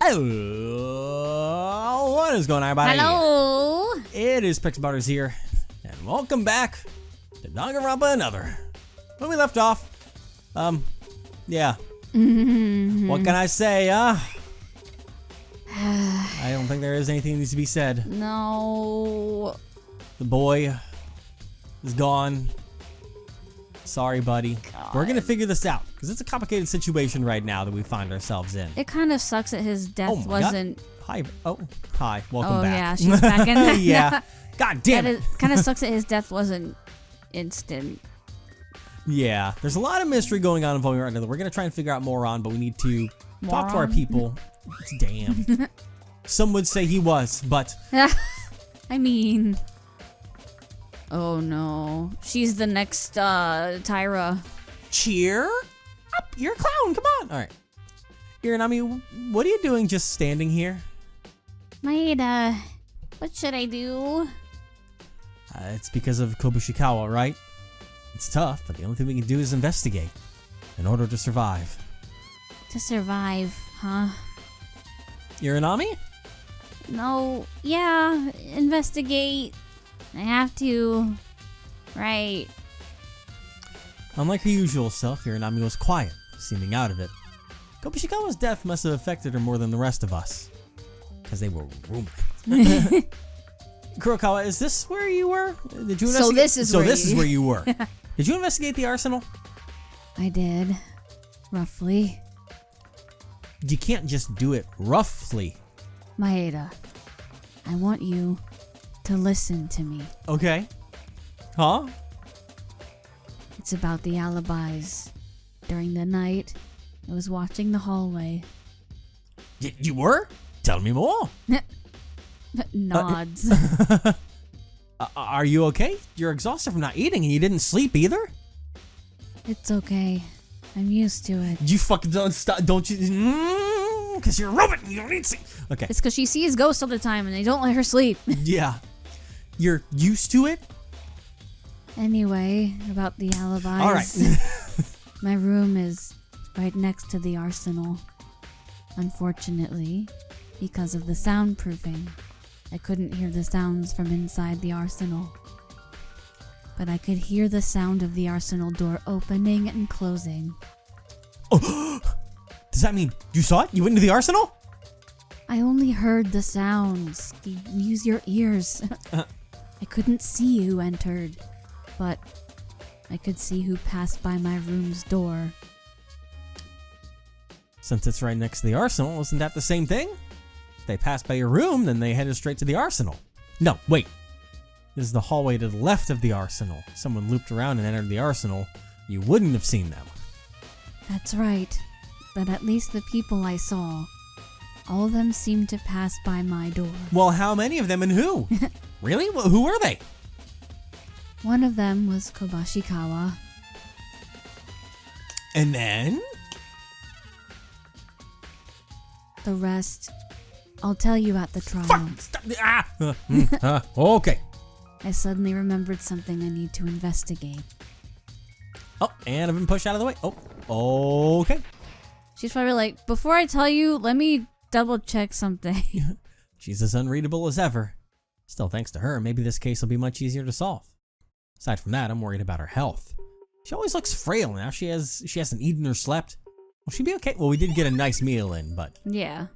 Hello, what is going on, everybody? Hello. It is Pixel Butters here, and welcome back to Danganronpa Another. When we left off, yeah. What can I say, I don't think there is anything that needs to be said. No. The boy is gone. Sorry, buddy. God. We're gonna figure this out, because it's a complicated situation right now that we find ourselves in. It kind of sucks that his death wasn't. Hi. Oh, hi. Welcome back. Oh yeah, she's back in there. Yeah. God damn it. Kind of sucks that his death wasn't instant. Yeah. There's a lot of mystery going on involving right now that we're gonna try and figure out more on, but we need to talk to our people. Damn. Some would say he was, but. I mean. Oh no. She's the next Tyra. Cheer up. You're a clown. Come on. All right. Hiranami, what are you doing just standing here? Maeda, what should I do? It's because of Kurokawa, right? It's tough, but the only thing we can do is investigate in order to survive. To survive, huh? Hiranami? No, yeah, investigate. I have to. Right. Unlike her usual self, Hiranami was quiet, seeming out of it. Kurokawa's death must have affected her more than the rest of us, because they were roommates. Kurokawa, is this where you were? Did you So this is where you were. Did you investigate the arsenal? I did. Roughly. You can't just do it roughly. Maeda, I want you to listen to me. Okay. Huh? It's about the alibis. During the night, I was watching the hallway. You were? Tell me more. Nods. Are you okay? You're exhausted from not eating and you didn't sleep either? It's okay. I'm used to it. You fucking don't stop, don't you? Because you're a robot and you don't need sleep. Okay. It's because she sees ghosts all the time and they don't let her sleep. Yeah. You're used to it? Anyway, about the alibis. All right. My room is right next to the arsenal. Unfortunately, because of the soundproofing, I couldn't hear the sounds from inside the arsenal. But I could hear the sound of the arsenal door opening and closing. Oh, does that mean you saw it? You went into the arsenal? I only heard the sounds. Use your ears. I couldn't see who entered, but I could see who passed by my room's door. Since it's right next to the arsenal, isn't that the same thing? If they passed by your room, then they headed straight to the arsenal. No, wait. This is the hallway to the left of the arsenal. Someone looped around and entered the arsenal. You wouldn't have seen them. That's right. But at least the people I saw, all of them seemed to pass by my door. Well, how many of them and who? Really? Well, who were they? One of them was Kurokawa. And then? The rest, I'll tell you at the trial. Fuck! Stop! Okay. I suddenly remembered something I need to investigate. Oh, and I've been pushed out of the way. Oh, okay. She's probably like, before I tell you, let me double check something. She's as unreadable as ever. Still, thanks to her, maybe this case will be much easier to solve. Aside from that, I'm worried about her health. She always looks frail now. She hasn't eaten or slept. Will she be okay? Well, we did get a nice meal in, but... Yeah.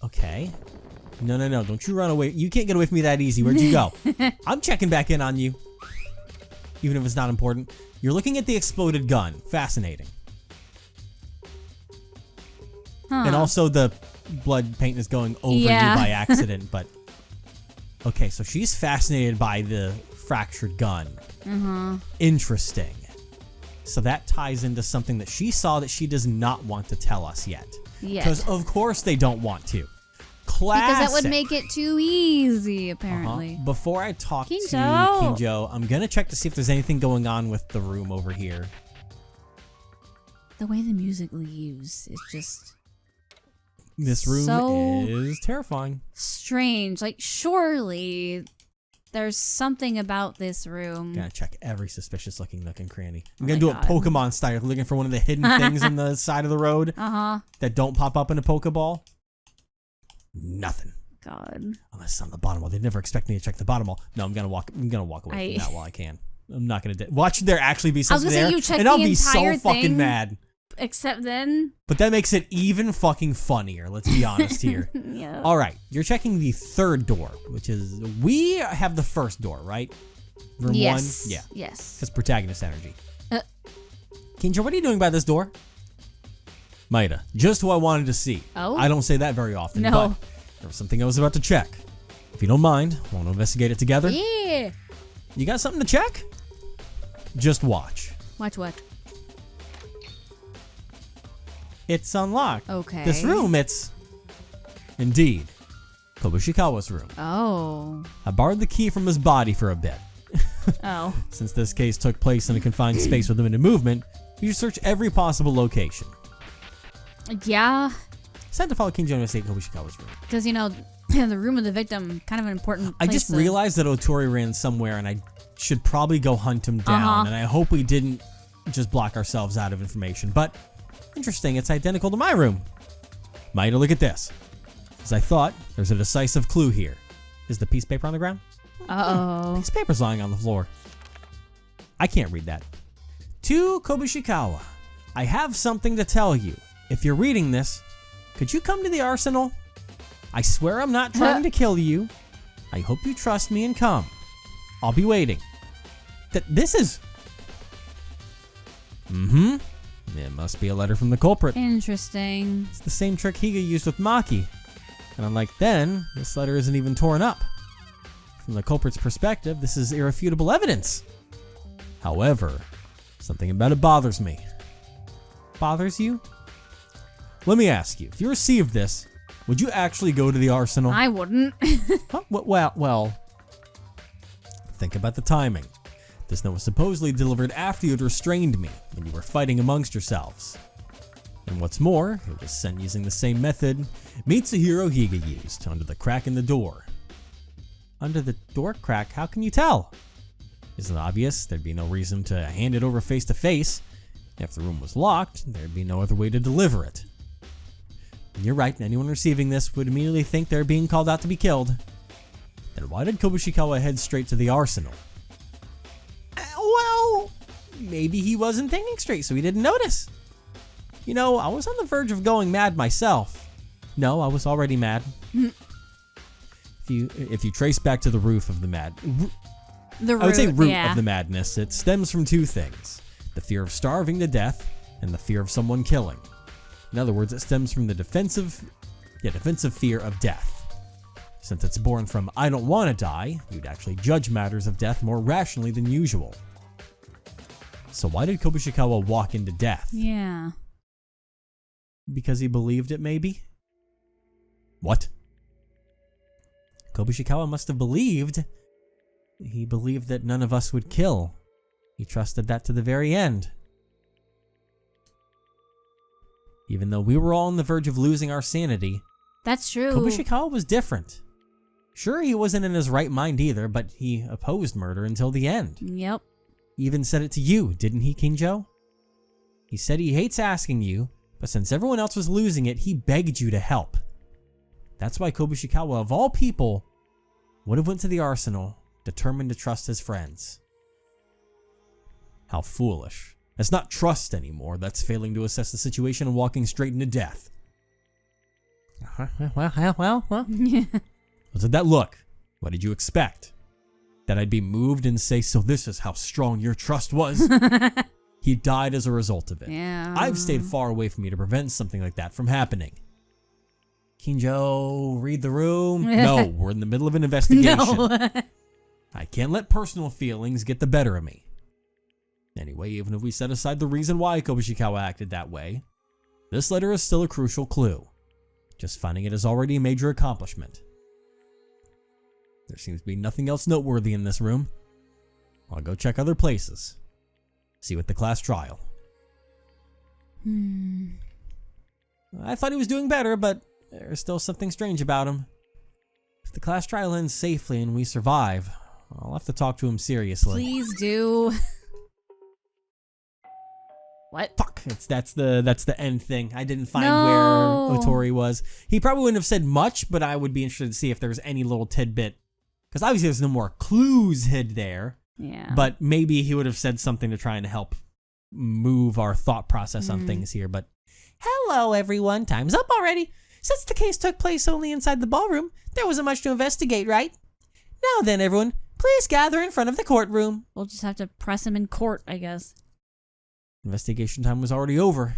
Okay. No. Don't you run away. You can't get away from me that easy. Where'd you go? I'm checking back in on you. Even if it's not important. You're looking at the exploded gun. Fascinating. Huh. And also the blood paint is going over you by accident, but... Okay, so she's fascinated by the fractured gun. Interesting. So that ties into something that she saw that she does not want to tell us yet. Because of course they don't want to. Classic. Because that would make it too easy, apparently. Before I talk to Kinjo. Kinjo, I'm going to check to see if there's anything going on with the room over here. The way the music leaves is just... This room so is terrifying. strange. Like, surely there's something about this room. I'm gonna check every suspicious looking nook and cranny. I'm gonna do it Pokemon style, looking for one of the hidden things in the side of the road that don't pop up in a Pokeball. Nothing. God. Unless it's on the bottom wall. They never expect me to check the bottom wall. No, I'm gonna walk away from that while I can. I'm not gonna watch there actually be something there, and I'll be so fucking mad. Except then. But that makes it even fucking funnier. Let's be honest here. Yeah. All right, you're checking the third door, which is we have the first door, right? Room 1? Yeah. Yes. Because protagonist energy. Kinja, what are you doing by this door? Maida, just who I wanted to see. Oh? I don't say that very often, No. but there was something I was about to check. If you don't mind, want to investigate it together? Yeah. You got something to check? Just watch. Watch what? It's unlocked. Okay. This room, it's indeed Kobushikawa's room. Oh. I borrowed the key from his body for a bit. Oh. Since this case took place in a confined space with limited movement, you should search every possible location. Yeah. It's time to follow Kinjo and investigate Kobushikawa's room. Because, you know, the room of the victim, kind of an important place. I just realized that Otori ran somewhere and I should probably go hunt him down. And I hope we didn't just block ourselves out of information. But interesting, it's identical to my room. Maida, look at this. As I thought, there's a decisive clue here. Is the piece of paper on the ground? Uh-oh. Piece of paper's lying on the floor. I can't read that. To Kobushikawa, I have something to tell you. If you're reading this, could you come to the arsenal? I swear I'm not trying to kill you. I hope you trust me and come. I'll be waiting. This is... It must be a letter from the culprit. Interesting. It's the same trick Higa used with Maki. And unlike then, this letter isn't even torn up. From the culprit's perspective, this is irrefutable evidence. However, something about it bothers me. Bothers you? Let me ask you, if you received this, would you actually go to the arsenal? I wouldn't. Huh? Well, think about the timing. This note was supposedly delivered after you had restrained me when you were fighting amongst yourselves. And what's more, it was sent using the same method Mitsuhiro Higa used, under the crack in the door. Under the door crack? How can you tell? Isn't it obvious? There'd be no reason to hand it over face to face. If the room was locked, there'd be no other way to deliver it. And you're right, anyone receiving this would immediately think they're being called out to be killed. Then why did Kobushikawa head straight to the arsenal? Well, maybe he wasn't thinking straight, so he didn't notice. You know, I was on the verge of going mad myself. No, I was already mad. If you trace back to the root of the I would say root of the madness, it stems from two things. The fear of starving to death and the fear of someone killing. In other words, it stems from the defensive fear of death. Since it's born from I don't want to die, you'd actually judge matters of death more rationally than usual. So why did Kobushikawa walk into death? Yeah. Because he believed it, maybe? What? Kobushikawa must have believed. He believed that none of us would kill. He trusted that to the very end. Even though we were all on the verge of losing our sanity, That's true. Kobushikawa was different. Sure, he wasn't in his right mind either, but he opposed murder until the end. Yep. He even said it to you, didn't he, Kinjo? He said he hates asking you, but since everyone else was losing it, he begged you to help. That's why Kobushikawa, of all people, would have went to the arsenal, determined to trust his friends. How foolish. That's not trust anymore, that's failing to assess the situation and walking straight into death. Well. What's that look? What did you expect? That I'd be moved and say, so this is how strong your trust was? He died as a result of it. Yeah. I've stayed far away from you to prevent something like that from happening. Kinjo, read the room. No, we're in the middle of an investigation. No. I can't let personal feelings get the better of me. Anyway, even if we set aside the reason why Kobushikawa acted that way, this letter is still a crucial clue. Just finding it is already a major accomplishment. There seems to be nothing else noteworthy in this room. I'll go check other places. See you at the class trial. I thought he was doing better, but there's still something strange about him. If the class trial ends safely and we survive, I'll have to talk to him seriously. Please do. What? Fuck. That's the end thing. I didn't find No. where Otori was. He probably wouldn't have said much, but I would be interested to see if there's any little tidbit. Because obviously there's no more clues hid there. Yeah. But maybe he would have said something to try and help move our thought process on things here. But hello, everyone. Time's up already. Since the case took place only inside the ballroom, there wasn't much to investigate, right? Now then, everyone, please gather in front of the courtroom. We'll just have to press him in court, I guess. Investigation time was already over.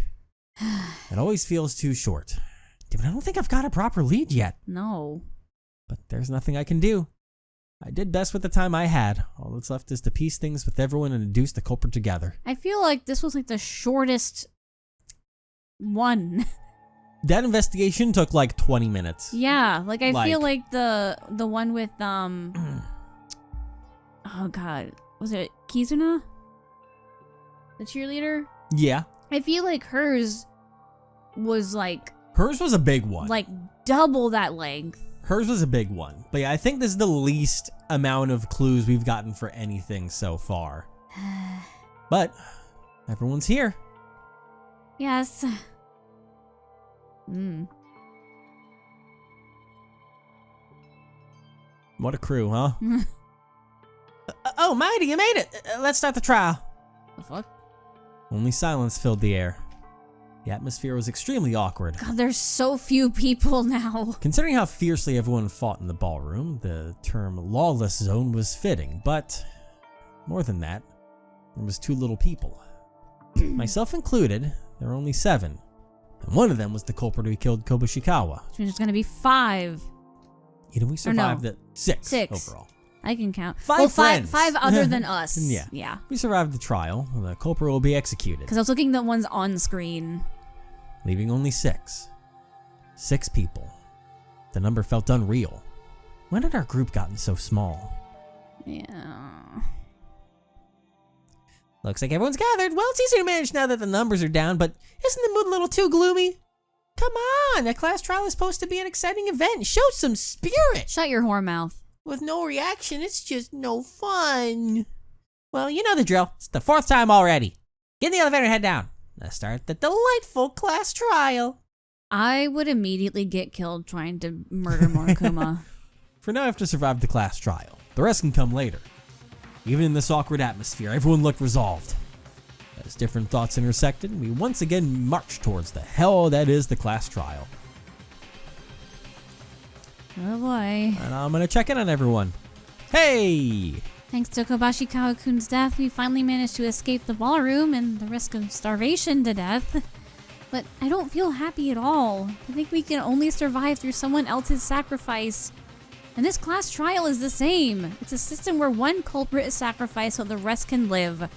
It always feels too short. But I don't think I've got a proper lead yet. No. But there's nothing I can do. I did best with the time I had. All that's left is to piece things with everyone and deduce the culprit together. I feel like this was like the shortest one. That investigation took like 20 minutes. Yeah, like I feel like the one with oh god, was it Kizuna? The cheerleader? Yeah. I feel like hers was like Hers was a big one. like double that length. Hers was a big one. But yeah, I think this is the least amount of clues we've gotten for anything so far. But everyone's here. Yes. What a crew, huh? Oh, Mighty, you made it. Let's start the trial. The fuck? Only silence filled the air. The atmosphere was extremely awkward. God, there's so few people now. Considering how fiercely everyone fought in the ballroom, the term lawless zone was fitting, but more than that, there was too little people. Myself included, there were only 7. And one of them was the culprit who killed Kobushikawa. Which means there's gonna be 5. You know, we survived at 6 overall. I can count. 5 friends. 5 other than us. Yeah. Yeah. We survived the trial. The culprit will be executed. Because I was looking at the ones on screen. Leaving only 6. 6 people. The number felt unreal. When had our group gotten so small? Yeah. Looks like everyone's gathered. Well, it's easy to manage now that the numbers are down, but isn't the mood a little too gloomy? Come on, a class trial is supposed to be an exciting event. Show some spirit. Shut your whore mouth. With no reaction, it's just no fun. Well, you know the drill. It's the 4th time already. Get in the elevator and head down. Let's start the delightful class trial. I would immediately get killed trying to murder Morikuma. For now, I have to survive the class trial. The rest can come later. Even in this awkward atmosphere, everyone looked resolved. As different thoughts intersected, we once again marched towards the hell that is the class trial. Oh boy. And I'm gonna check in on everyone. Hey! Thanks to Kobashi Kawakun's death, we finally managed to escape the ballroom and the risk of starvation to death. But I don't feel happy at all. I think we can only survive through someone else's sacrifice. And this class trial is the same. It's a system where one culprit is sacrificed so the rest can live.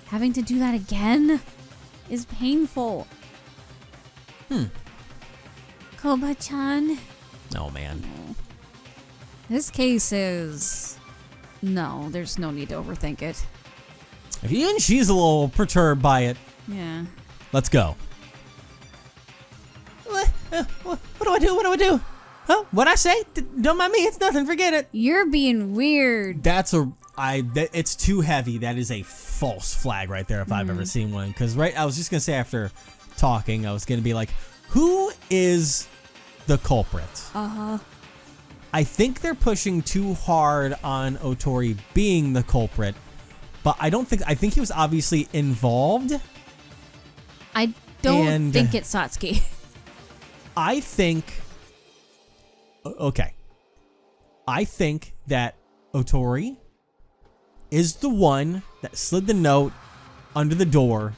Having to do that again is painful. Koba-chan. Oh man. This case is... No, there's no need to overthink it. Even she's a little perturbed by it. Yeah. Let's go. What do I do? What do I do? Huh? What'd I say? Don't mind me. It's nothing. Forget it. You're being weird. It's too heavy. That is a false flag right there if I've ever seen one. Because I was just going to say after talking, I was going to be like, who is the culprit? Uh-huh. I think they're pushing too hard on Otori being the culprit, but I think he was obviously involved. I don't think it's Satsuki. I think that Otori is the one that slid the note under the door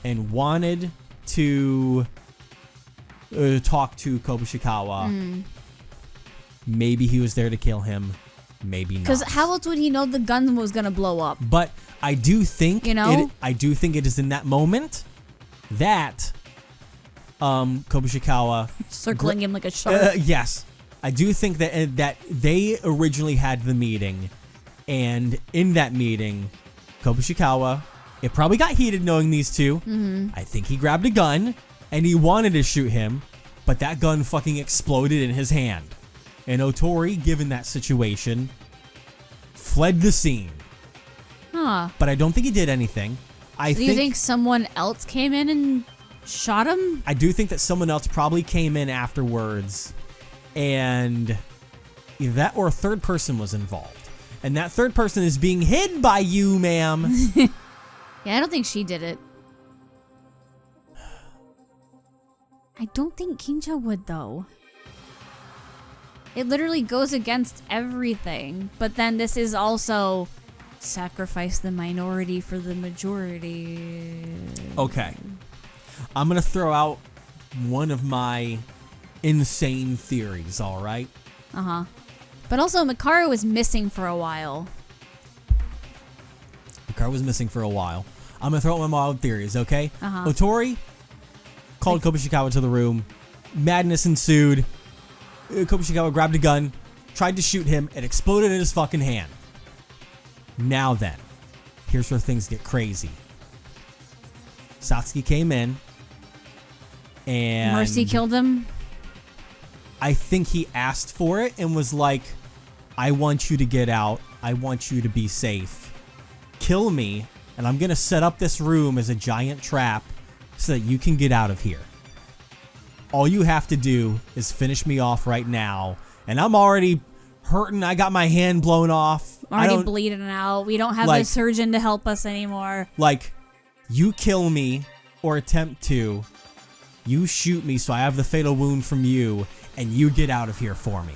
and wanted to talk to Kobushikawa. Maybe he was there to kill him. Maybe not. Because how else would he know the gun was going to blow up? But I do think, I do think it is in that moment that Kobushikawa circling him like a shark. Yes, I do think that they originally had the meeting, and in that meeting, Kobushikawa, it probably got heated knowing these two. I think he grabbed a gun and he wanted to shoot him, but that gun fucking exploded in his hand. And Otori, given that situation, fled the scene. Huh. But I don't think he did anything. Do you think someone else came in and shot him? I do think that someone else probably came in afterwards, and either that or a third person was involved. And that third person is being hid by you, ma'am. Yeah, I don't think she did it. I don't think Kinja would, though. It literally goes against everything. But then this is also sacrifice the minority for the majority. Okay. I'm going to throw out one of my insane theories, all right? Uh-huh. But also, Makaru was missing for a while. Makaru was missing for a while. I'm going to throw out my wild theories, okay? Uh-huh. Otori called Kobushikawa to the room. Madness ensued. Kobushikawa grabbed a gun, tried to shoot him. It exploded in his fucking hand. Now then, here's where things get crazy. Satsuki came in, and Mercy killed him? I think he asked for it and was like, I want you to get out. I want you to be safe. Kill me, and I'm going to set up this room as a giant trap so that you can get out of here. All you have to do is finish me off right now. And I'm already hurting. I got my hand blown off. Already bleeding out. We don't have a surgeon to help us anymore. Like, you kill me or attempt to. You shoot me so I have the fatal wound from you, and you get out of here for me.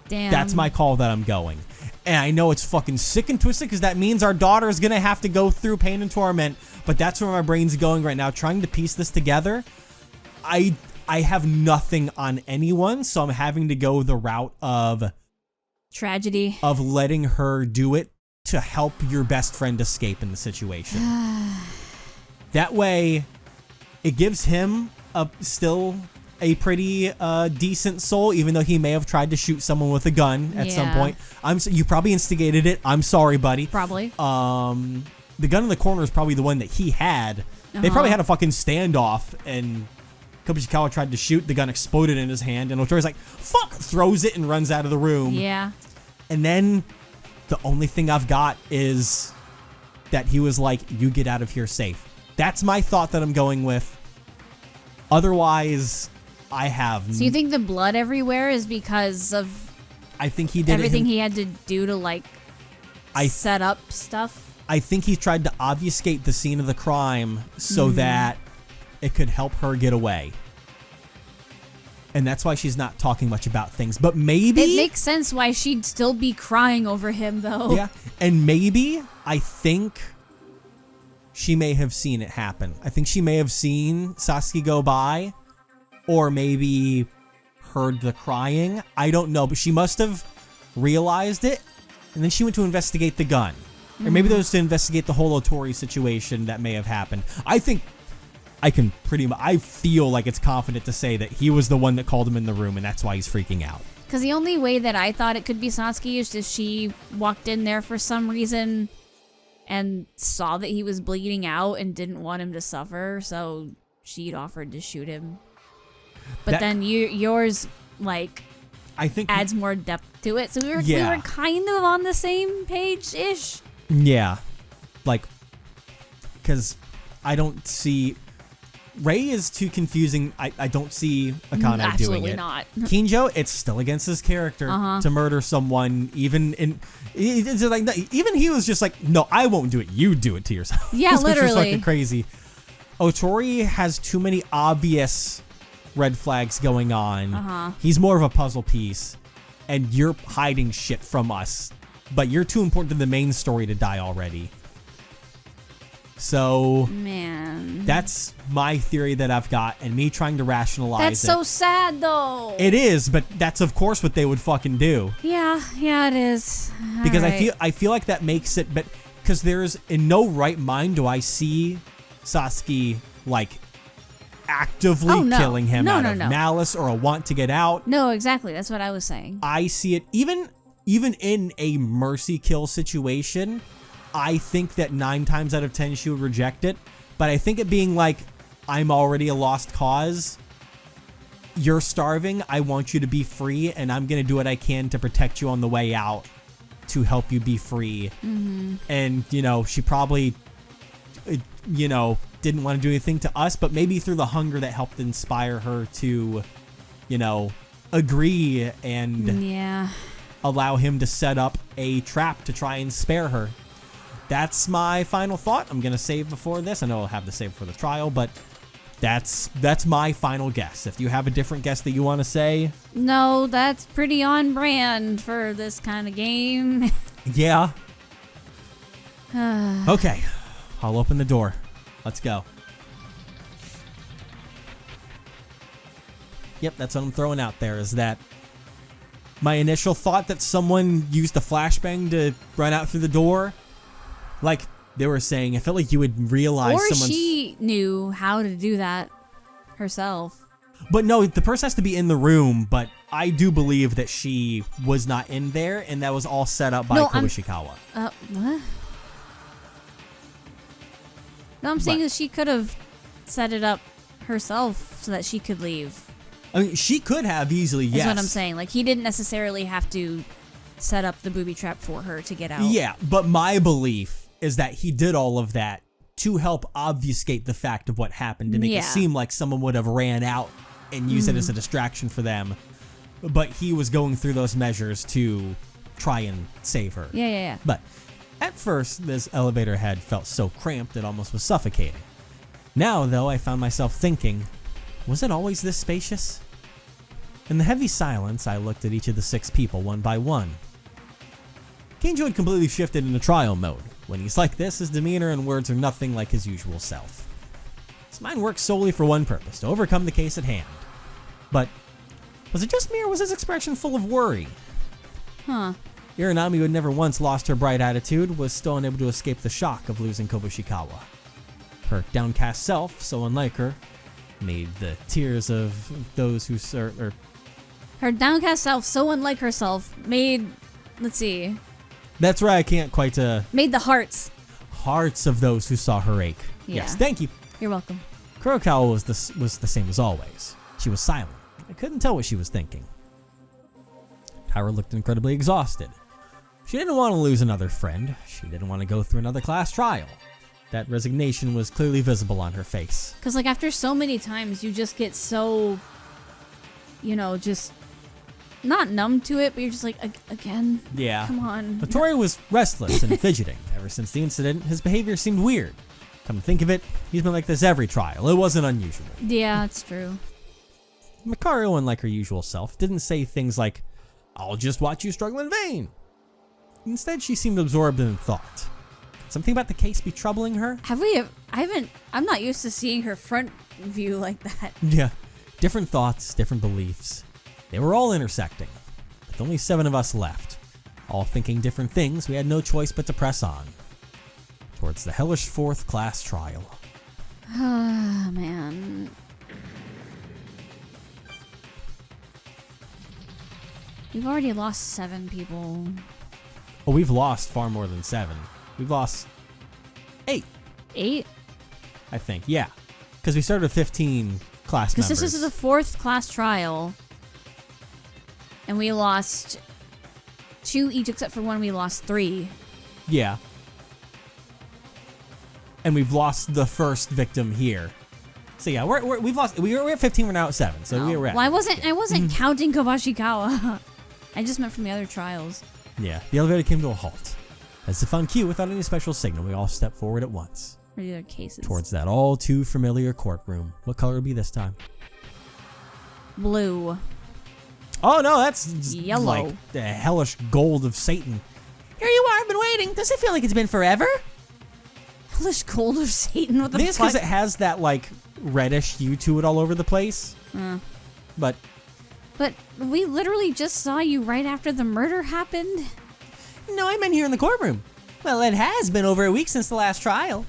Damn. That's my call that I'm going. And I know it's fucking sick and twisted because that means our daughter is going to have to go through pain and torment. But that's where my brain's going right now, trying to piece this together. I have nothing on anyone, so I'm having to go the route of tragedy, of letting her do it to help your best friend escape in the situation. That way, it gives him still a pretty decent soul, even though he may have tried to shoot someone with a gun at some point. You probably instigated it. I'm sorry, buddy. Probably. The gun in the corner is probably the one that he had. They probably had a fucking standoff, and Kobushikawa tried to shoot. The gun exploded in his hand, and Otori's like, fuck, throws it and runs out of the room. Yeah. And then the only thing I've got is that he was like, you get out of here safe. That's my thought that I'm going with. Otherwise, I have... So you think the blood everywhere is because of... I think he did everything he had to do to, like, set up stuff? I think he tried to obfuscate the scene of the crime so that it could help her get away. And that's why she's not talking much about things. But maybe... It makes sense why she'd still be crying over him, though. Yeah. And maybe, I think... she may have seen it happen. I think she may have seen Satsuki go by, or maybe heard the crying. I don't know, but she must have realized it, and then she went to investigate the gun. Or maybe that was to investigate the whole Otori situation that may have happened. I think I feel like it's confident to say that he was the one that called him in the room, and that's why he's freaking out. Because the only way that I thought it could be Satsuki is just she walked in there for some reason and saw that he was bleeding out and didn't want him to suffer, so she'd offered to shoot him. But then yours, like, I think adds more depth to it. So we were kind of on the same page-ish. Yeah. Like, because I don't see... Rei is too confusing. I don't see Akane doing it. Absolutely not. Kinjo, it's still against his character to murder someone. Even he was just like, no, I won't do it. You do it to yourself. Yeah, literally. Which is fucking crazy. Otori has too many obvious red flags going on. He's more of a puzzle piece, and you're hiding shit from us. But you're too important to the main story to die already. So, man, that's my theory that I've got, and me trying to rationalize That's so sad, though. It is, but that's of course what they would fucking do. Yeah, it is. Because I feel like that makes it, but because there's in no right mind do I see Satsuki like actively killing him out of malice or a want to get out. No, exactly. That's what I was saying. I see it even in a mercy kill situation. I think that 9 times out of 10 she would reject it, but I think it being like, I'm already a lost cause, you're starving, I want you to be free, and I'm going to do what I can to protect you on the way out to help you be free. And, you know, she probably didn't want to do anything to us, but maybe through the hunger that helped inspire her to, agree and allow him to set up a trap to try and spare her. That's my final thought. I'm going to save before this. I know I'll have to save for the trial, but that's my final guess. If you have a different guess that you want to say. No, that's pretty on brand for this kind of game. Yeah. Okay. I'll open the door. Let's go. Yep, that's what I'm throwing out there, is that my initial thought that someone used a flashbang to run out through the door, like they were saying, I felt like you would realize or someone's... she knew how to do that herself. But no, the person has to be in the room, but I do believe that she was not in there, and that was all set up by Kurokawa. What? No, I'm saying that she could have set it up herself so that she could leave. I mean, she could have easily, yes. That's what I'm saying. Like, he didn't necessarily have to set up the booby trap for her to get out. Yeah, but my belief is that he did all of that to help obfuscate the fact of what happened, to make it seem like someone would have ran out and used it as a distraction for them. But he was going through those measures to try and save her. Yeah. But at first, this elevator head felt so cramped it almost was suffocating. Now, though, I found myself thinking, was it always this spacious? In the heavy silence, I looked at each of the 6 people one by one. Kinjo had completely shifted into trial mode. When he's like this, his demeanor and words are nothing like his usual self. His mind works solely for one purpose, to overcome the case at hand. But was it just me, or was his expression full of worry? Irinami, who had never once lost her bright attitude, was still unable to escape the shock of losing Kobushikawa. Her downcast self, so unlike her, made the tears of those who her downcast self, so unlike herself, made... Let's see. That's right, I can't quite... made the hearts. Hearts of those who saw her ache. Yeah. Yes, thank you. You're welcome. Kurokawa was the same as always. She was silent. I couldn't tell what she was thinking. Tyra looked incredibly exhausted. She didn't want to lose another friend. She didn't want to go through another class trial. That resignation was clearly visible on her face. Because, like, after so many times, you just get so, just not numb to it, but you're just like, again? Yeah. Come on. Hattori was restless and fidgeting. Ever since the incident, his behavior seemed weird. Come to think of it, he's been like this every trial. It wasn't unusual. Yeah, it's true. Makaru, unlike her usual self, didn't say things like, I'll just watch you struggle in vain. Instead, she seemed absorbed in thought. Could something about the case be troubling her? I'm not used to seeing her front view like that. Yeah. Different thoughts, different beliefs. They were all intersecting. With only 7 of us left, all thinking different things, we had no choice but to press on. Towards the hellish 4th class trial. Ah, man. We've already lost 7 people. Oh, we've lost far more than 7. We've lost 8. 8? I think, yeah. Because we started with 15 class members. Because this is the 4th class trial. And we lost 2 each, except for one we lost 3. Yeah. And we've lost the first victim here. So yeah, we've lost. We're at 15. We're now at 7. So we're at. Well, I wasn't counting Kobushikawa. I just meant from the other trials. Yeah, the elevator came to a halt. As if on cue, without any special signal, we all stepped forward at once. Regular cases. Towards that all too familiar courtroom. What color would be this time? Blue. Oh no, that's yellow. Like the hellish gold of Satan. Here you are, I've been waiting. Does it feel like it's been forever? Hellish gold of Satan? What the fuck? I think it's because it has that like reddish hue to it all over the place. But we literally just saw you right after the murder happened. No, I'm in here in the courtroom. Well, it has been over a week since the last trial.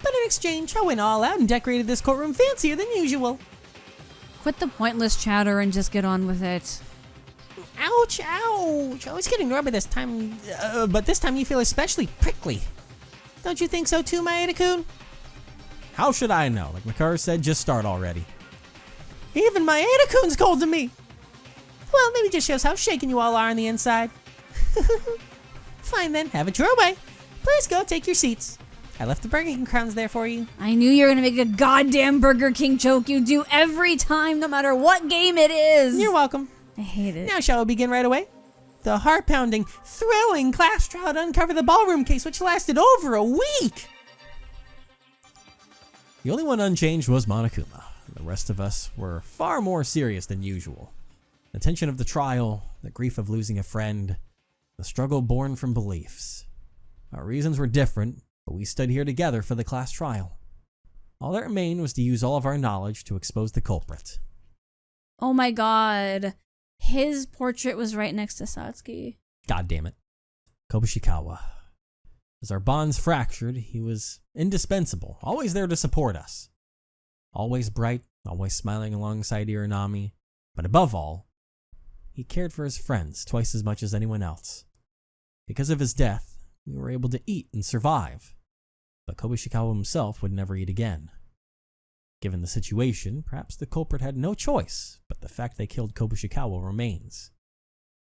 But in exchange, I went all out and decorated this courtroom fancier than usual. Quit the pointless chatter and just get on with it. Ouch, ouch. I was getting rubber this time, but this time you feel especially prickly. Don't you think so too, Maeda-kun? How should I know? Like Makaru said, just start already. Even Maeda-kun's cold to me. Well, maybe just shows how shaken you all are on the inside. Fine then, have it your way. Please go take your seats. I left the Burger King crumbs there for you. I knew you were gonna make a goddamn Burger King joke. You do every time, no matter what game it is. You're welcome. I hate it. Now shall we begin right away? The heart-pounding, thrilling class trial to uncover the Ballroom case, which lasted over a week. The only one unchanged was Monokuma. The rest of us were far more serious than usual. The tension of the trial, the grief of losing a friend, the struggle born from beliefs. Our reasons were different, but we stood here together for the class trial. All that remained was to use all of our knowledge to expose the culprit. Oh my god. His portrait was right next to Satsuki. God damn it. Kobushikawa. As our bonds fractured, he was indispensable, always there to support us. Always bright, always smiling alongside Iranami, but above all, he cared for his friends twice as much as anyone else. Because of his death, we were able to eat and survive, but Kobushikawa himself would never eat again. Given the situation, perhaps the culprit had no choice, but the fact they killed Kobushikawa remains.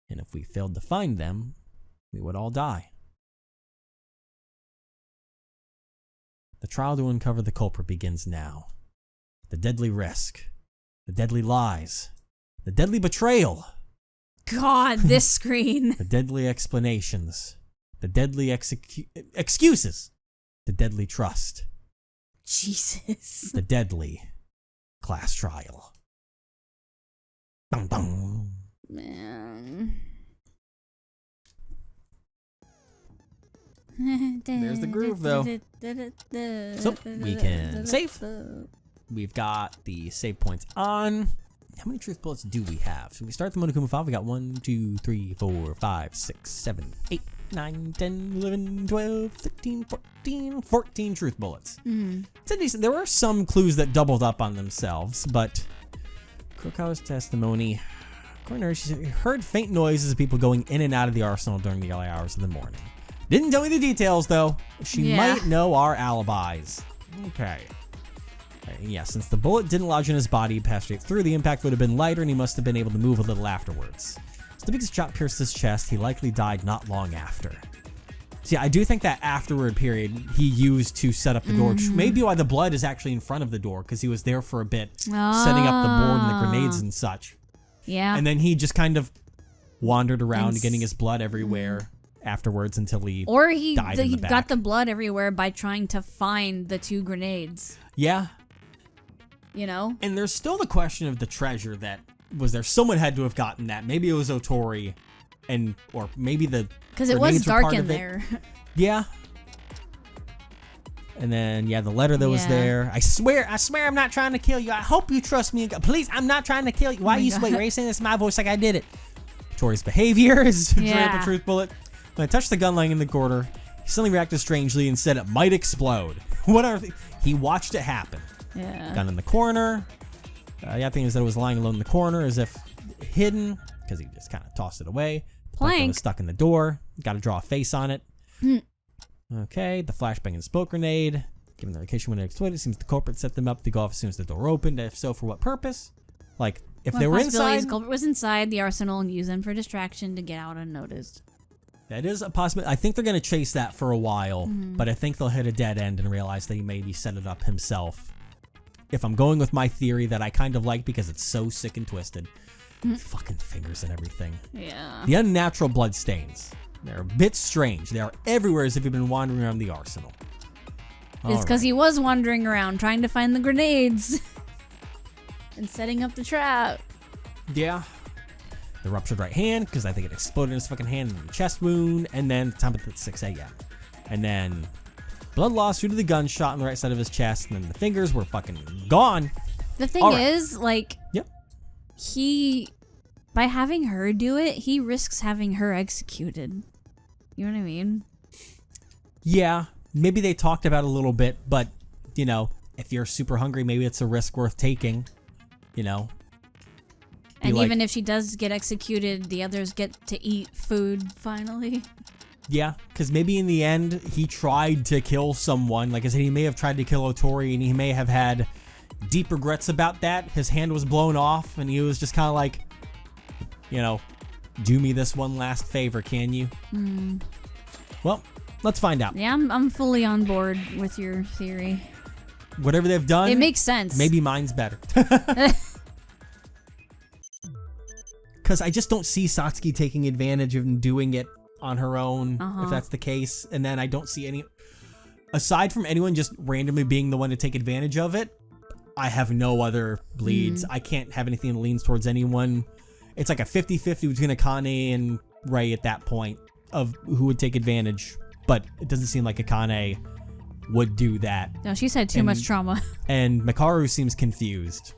And if we failed to find them, we would all die. The trial to uncover the culprit begins now. The deadly risk, the deadly lies, the deadly betrayal. God, this screen. The deadly explanations, the deadly excuses, the deadly trust. Jesus. The deadly class trial. Bum, bum. Man. There's the groove, though. So, we can save. We've got the save points on. How many truth bullets do we have? So we start the Monokuma file. We got 1, 2, 3, 4, 5, 6, 7, 8, 9, 10, 11, 12, 13, 14 truth bullets. It's a decent. There were some clues that doubled up on themselves, but Kurokawa's testimony, according to her, she heard faint noises of people going in and out of the arsenal during the early hours of the morning. Didn't tell me the details, though. She might know our alibis. Okay. Yeah, since the bullet didn't lodge in his body, he passed straight through, the impact would have been lighter and he must have been able to move a little afterwards. So the biggest shot pierced his chest, he likely died not long after. See, I do think that afterward period he used to set up the door, which may be why the blood is actually in front of the door, because he was there for a bit, setting up the board and the grenades and such. Yeah. And then he just kind of wandered around getting his blood everywhere afterwards until he died in the back. Got the blood everywhere by trying to find the 2 grenades. Yeah. You know? And there's still the question of the treasure that was there. Someone had to have gotten that. Maybe it was Otori, or maybe the because it was dark in there. Yeah. And then the letter that was there. I swear, I'm not trying to kill you. I hope you trust me. Please, I'm not trying to kill you. Why are you saying this in my voice like I did it? Otori's behavior is a truth bullet. When I touched the gun lying in the corner, he suddenly reacted strangely and said it might explode. He watched it happen. Yeah. Gun in the corner. The thing is that it was lying alone in the corner as if hidden because he just kind of tossed it away. The plank was stuck in the door. Got to draw a face on it. Okay, the flashbang and smoke grenade. Given the location when it exploded, it seems the culprit set them up to go off as soon as the door opened. If so, for what purpose? Like, if they were inside... The culprit was inside the arsenal and used them for distraction to get out unnoticed. That is a possibility. I think they're going to chase that for a while, but I think they'll hit a dead end and realize that he maybe set it up himself. If I'm going with my theory that I kind of like because it's so sick and twisted. Fucking fingers and everything. Yeah. The unnatural blood stains. They're a bit strange. They are everywhere as if you've been wandering around the arsenal. It's because he was wandering around trying to find the grenades. And setting up the trap. Yeah. The ruptured right hand, because I think it exploded in his fucking hand and the chest wound. And then the time at 6 a.m. And then... blood loss due to the gunshot on the right side of his chest, and then the fingers were fucking gone. The thing is, like, by having her do it, he risks having her executed. You know what I mean? Yeah, maybe they talked about it a little bit, but, you know, if you're super hungry, maybe it's a risk worth taking, you know? And even if she does get executed, the others get to eat food, finally. Yeah, because maybe in the end, he tried to kill someone. Like I said, he may have tried to kill Otori, and he may have had deep regrets about that. His hand was blown off, and he was just kind of like, you know, do me this one last favor, can you? Well, Let's find out. Yeah, I'm fully on board with your theory. Whatever they've done, It makes sense. maybe mine's better. Because I just don't see Satsuki taking advantage of and doing it on her own, if that's the case. And then I don't see any, aside from anyone just randomly being the one to take advantage of it, I have no other leads. I can't have anything that leans towards anyone. It's like a 50-50 between Akane and Ray at that point of who would take advantage. But it doesn't seem like Akane would do that. No, she's had too much trauma. And Makaru seems confused.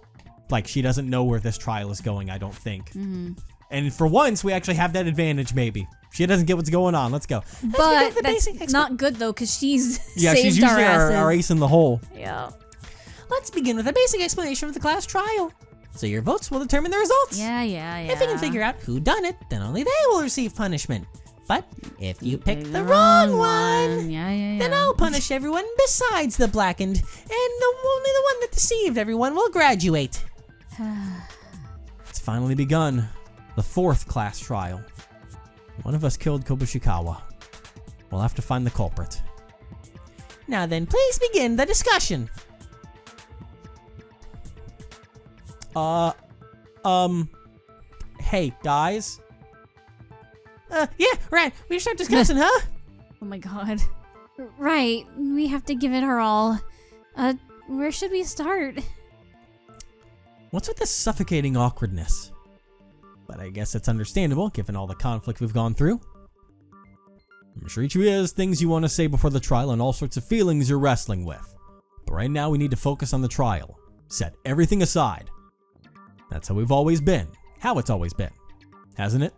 Like, she doesn't know where this trial is going, I don't think. And for once, we actually have that advantage, maybe. She doesn't get what's going on. Let's go. But that's not good, though, because she's Yeah, saved she's usually our our ace in the hole. Yeah. Let's begin with a basic explanation of the class trial. So your votes will determine the results. Yeah. If you can figure out who done it, then only they will receive punishment. But if you pick the wrong one, then I'll punish everyone besides the blackened, and only the one that deceived everyone will graduate. It's finally begun. The 4th class trial. One of us killed Kobushikawa. We'll have to find the culprit. Now then, please begin the discussion. Hey, guys. Yeah, right. We should start discussing, huh? Oh my god. Right, we have to give it our all. Where should we start? What's with this suffocating awkwardness? But I guess it's understandable, given all the conflict we've gone through. I'm sure each of you has things you want to say before the trial and all sorts of feelings you're wrestling with. But right now we need to focus on the trial. Set everything aside. That's how we've always been. How it's always been. Hasn't it?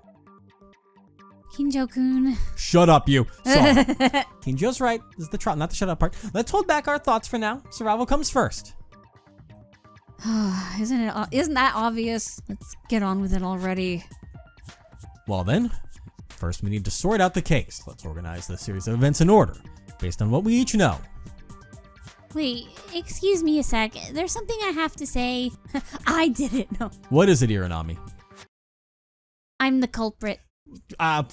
Kinjo-kun. Shut up, you. Sorry. Kinjo's right. This is the trial, not the shut up part. Let's hold back our thoughts for now. Survival comes first. Isn't that obvious? Let's get on with it already. Well then, first we need to sort out the case. Let's organize the series of events in order, based on what we each know. Wait, excuse me a sec. There's something I have to say. I did it. No. What is it, Iranami? I'm the culprit. Huh?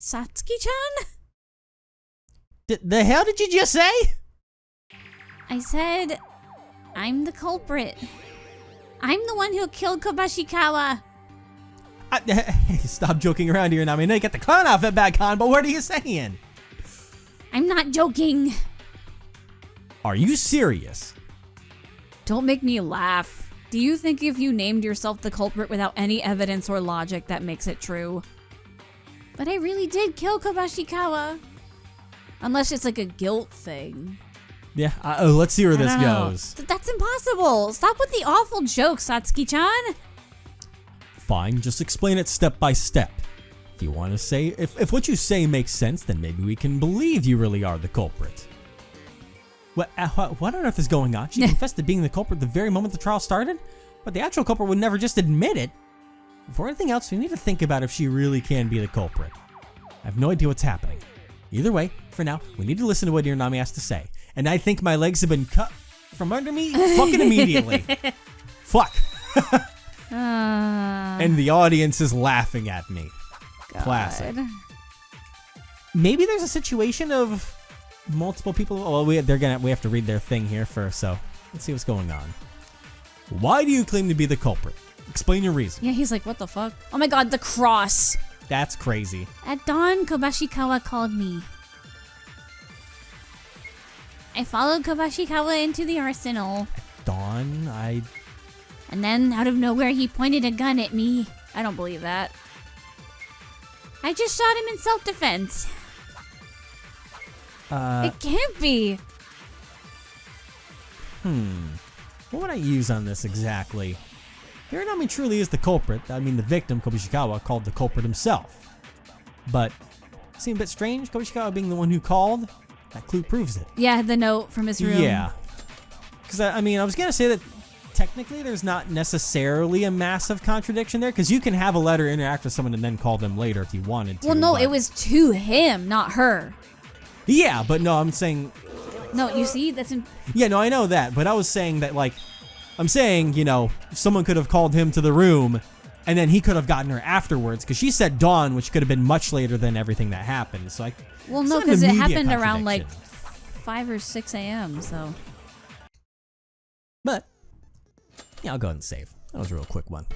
Satsuki-chan? The hell did you just say? I said, I'm the culprit. I'm the one who killed Kobushikawa. Stop joking around here, Iranami. I know you got the clown outfit back on, but what are you saying? I'm not joking. Are you serious? Don't make me laugh. Do you think if you named yourself the culprit without any evidence or logic that makes it true? But I really did kill Kobushikawa. Unless it's like a guilt thing. Yeah, let's see where this goes. That's impossible. Stop with the awful jokes, Satsuki-chan. Fine, just explain it step by step. If you want to say, if what you say makes sense, then maybe we can believe you really are the culprit. What on earth is going on? She confessed to being the culprit the very moment the trial started? But the actual culprit would never just admit it. Before anything else, we need to think about if she really can be the culprit. I have no idea what's happening. Either way, for now, we need to listen to what Iranami has to say. And I think my legs have been cut from under me fucking immediately. Fuck. And the audience is laughing at me. God. Classic. Maybe there's a situation of multiple people. Well, we have to read their thing here first, so let's see what's going on. Why do you claim to be the culprit? Explain your reason. Yeah, he's like, what the fuck? Oh my god, the cross. That's crazy. At dawn, Kobushikawa called me. I followed Kobushikawa into the arsenal. Dawn, And then, out of nowhere, he pointed a gun at me. I don't believe that. I just shot him in self-defense. It can't be. What would I use on this exactly? Hiranami truly is the culprit. I mean, the victim, Kobushikawa, called the culprit himself. But, seemed a bit strange, Kobushikawa being the one who called. That clue proves it. Yeah, the note from his room. Yeah. Because, I mean, I was going to say that technically there's not necessarily a massive contradiction there, because you can have a letter interact with someone and then call them later if you wanted to. Well, no, it was to him, not her. Yeah, but no, I'm saying... No, you see? That's... Yeah, no, I know that, but I was saying that, like... I'm saying, you know, someone could have called him to the room And then he could have gotten her afterwards because she said dawn, which could have been much later than everything that happened. So well, no, because it happened around like 5 or 6 a.m. So. But yeah, I'll go ahead and save. That was a real quick one.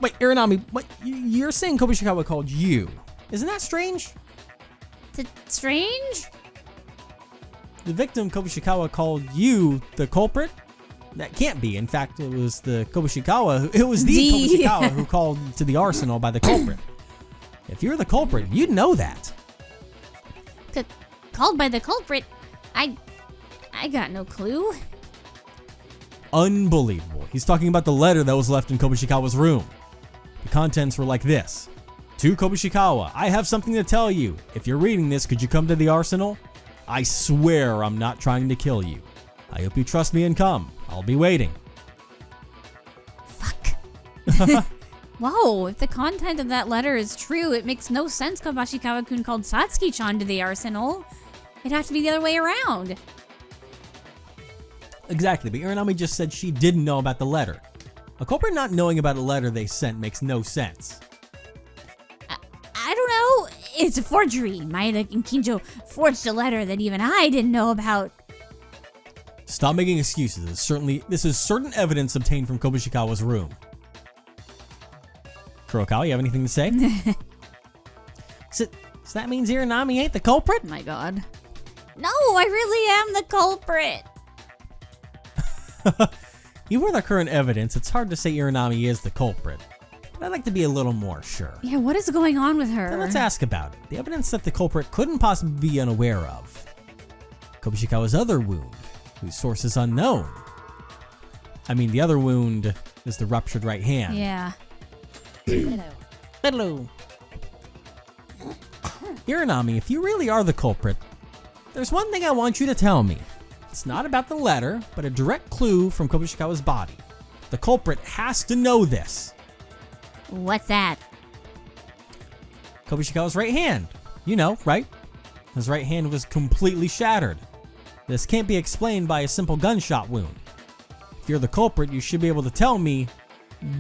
Wait, Aranami, what you're saying Kobushikawa called you? Isn't that strange? Strange? The victim Kobushikawa called you the culprit? That can't be. In fact, it was the Kobushikawa. It was the Kobushikawa who called to the arsenal by the culprit. If you're the culprit, you'd know that. Called by the culprit? I got no clue. Unbelievable. He's talking about the letter that was left in Kobushikawa's room. The contents were like this. To Kobushikawa, I have something to tell you. If you're reading this, could you come to the arsenal? I swear I'm not trying to kill you. I hope you trust me and come. I'll be waiting. Fuck. Whoa, if the content of that letter is true, it makes no sense Kobushikawa-kun called Satsuki-chan to the arsenal. It'd have to be the other way around. Exactly, but Aranami just said she didn't know about the letter. A culprit not knowing about a letter they sent makes no sense. I don't know. It's a forgery. Maeda and Kinjo forged a letter that even I didn't know about. Stop making excuses. This is certain evidence obtained from Kobushikawa's room. Kurokawa, you have anything to say? So that means Aranami ain't the culprit? My god. No, I really am the culprit. Even with our current evidence, it's hard to say Aranami is the culprit. But I'd like to be a little more sure. Yeah, what is going on with her? Then let's ask about it. The evidence that the culprit couldn't possibly be unaware of. Kobushikawa's other wound, whose source is unknown. I mean, the other wound is the ruptured right hand. Yeah. Hello. Aranami, if you really are the culprit, there's one thing I want you to tell me. It's not about the letter, but a direct clue from Kobushikawa's body. The culprit has to know this. What's that? Kobushikawa's right hand. You know, right? His right hand was completely shattered. This can't be explained by a simple gunshot wound. If you're the culprit, you should be able to tell me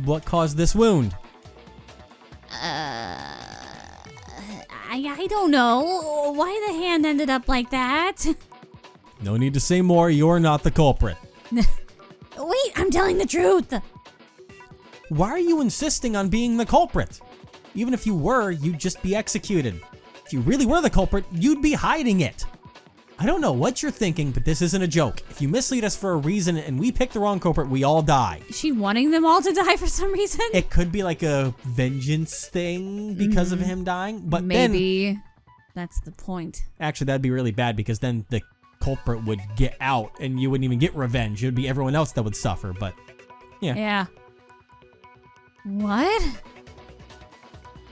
what caused this wound. I don't know. Why the hand ended up like that? No need to say more, you're not the culprit. Wait, I'm telling the truth. Why are you insisting on being the culprit? Even if you were, you'd just be executed. If you really were the culprit, you'd be hiding it. I don't know what you're thinking, but this isn't a joke. If you mislead us for a reason and we pick the wrong culprit, we all die. Is she wanting them all to die for some reason? It could be like a vengeance thing because of him dying, but maybe that's the point. Actually, that'd be really bad because then the culprit would get out and you wouldn't even get revenge. It would be everyone else that would suffer, but yeah. Yeah. What?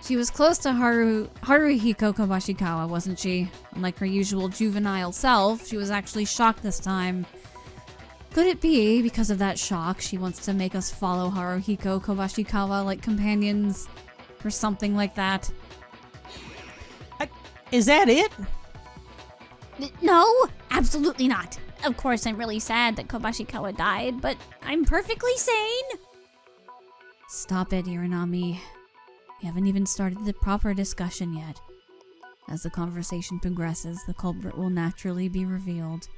She was close to Haruhiko Kobushikawa, wasn't she? Unlike her usual juvenile self, she was actually shocked this time. Could it be because of that shock she wants to make us follow Haruhiko Kobushikawa like companions? Or something like that? Is that it? No, absolutely not. Of course, I'm really sad that Kobushikawa died, but I'm perfectly sane. Stop it, Aranami. We haven't even started the proper discussion yet. As the conversation progresses, the culprit will naturally be revealed.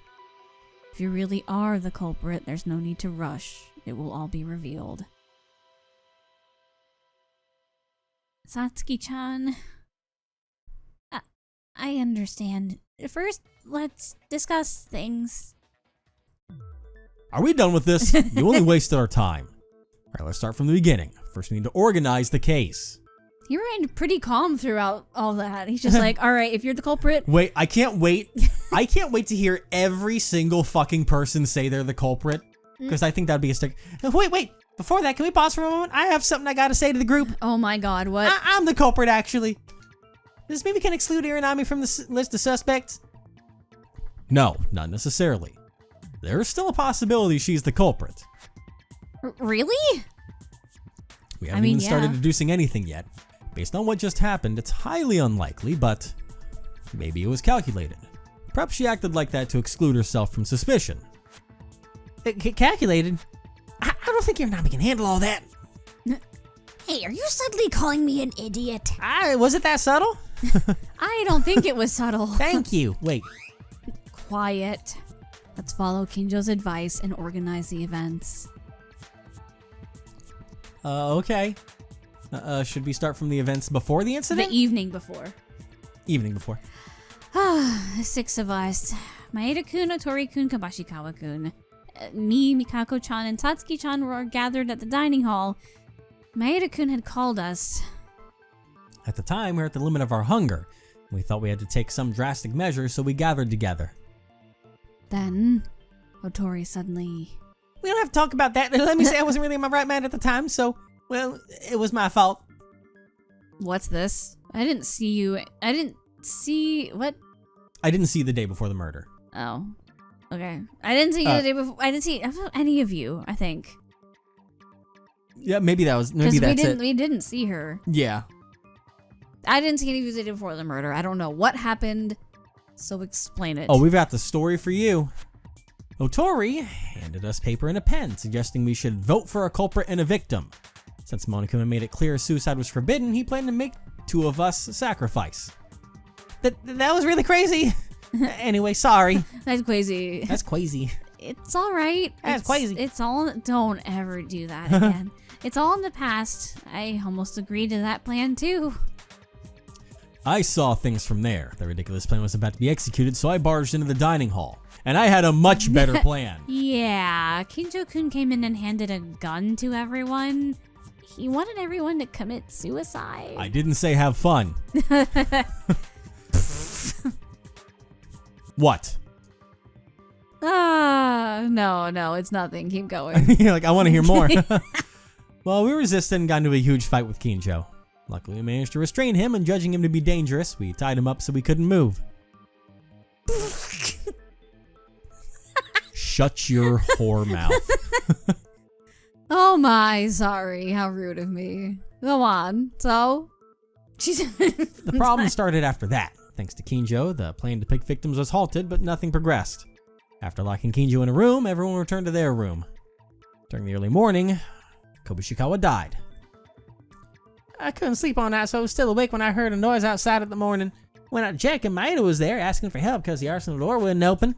If you really are the culprit, there's no need to rush. It will all be revealed. Satsuki-chan. I understand. First, let's discuss things. Are we done with this? You only wasted our time. Alright, let's start from the beginning. First, we need to organize the case. He remained pretty calm throughout all that. He's just like, alright, if you're the culprit... Wait, I can't wait. I can't wait to hear every single fucking person say they're the culprit. Because I think that'd be a stick. Wait. Before that, can we pause for a moment? I have something I gotta say to the group. Oh my god, what? I'm the culprit, actually. This maybe can exclude Aranami from the list of suspects? No, not necessarily. There's still a possibility she's the culprit. Really? We haven't even started deducing anything yet. Based on what just happened, it's highly unlikely, but maybe it was calculated. Perhaps she acted like that to exclude herself from suspicion. Calculated? I don't think Aranami can handle all that. Hey, are you suddenly calling me an idiot? Was it that subtle? I don't think it was subtle. Thank you. Wait. Quiet. Let's follow Kinjo's advice and organize the events. Okay. Should we start from the events before the incident? The evening before. Evening before. The 6 of us. Maeda-kun, Otori-kun, Kabashikawa-kun. Me, Mikako-chan, and Satsuki-chan were gathered at the dining hall. Maeda-kun had called us. At the time, we were at the limit of our hunger. We thought we had to take some drastic measures, so we gathered together. Then, Otori suddenly... We don't have to talk about that. Let me say I wasn't really in my right mind at the time, so, well, it was my fault. What's this? I didn't see you. I didn't see... What? I didn't see the day before the murder. Oh. Okay. I didn't see you the day before. I didn't see any of you, I think. Yeah, maybe that's it. We didn't see her. Yeah. I didn't see any of you the day before the murder. I don't know what happened, so explain it. Oh, we've got the story for you. Otori handed us paper and a pen, suggesting we should vote for a culprit and a victim. Since Monokuma made it clear suicide was forbidden, he planned to make 2 of us sacrifice. That was really crazy. Anyway, sorry. That's crazy. That's crazy. It's all right. That's crazy. It's all. Don't ever do that again. It's all in the past. I almost agreed to that plan too. I saw things from there. The ridiculous plan was about to be executed, so I barged into the dining hall. And I had a much better plan. Yeah, Kinjo-kun came in and handed a gun to everyone. He wanted everyone to commit suicide. I didn't say have fun. What? No, it's nothing. Keep going. You're like, I want to hear more. Well, we resisted and got into a huge fight with Kinjo. Luckily, we managed to restrain him, and judging him to be dangerous, we tied him up so we couldn't move. Shut your whore mouth. Oh my, sorry. How rude of me. Go on. So? The problem started after that. Thanks to Kinjo, the plan to pick victims was halted, but nothing progressed. After locking Kinjo in a room, everyone returned to their room. During the early morning, Kobushikawa died. I couldn't sleep all night, so I was still awake when I heard a noise outside in the morning. Went out to check, and Maeda was there asking for help because the arsenal door wouldn't open.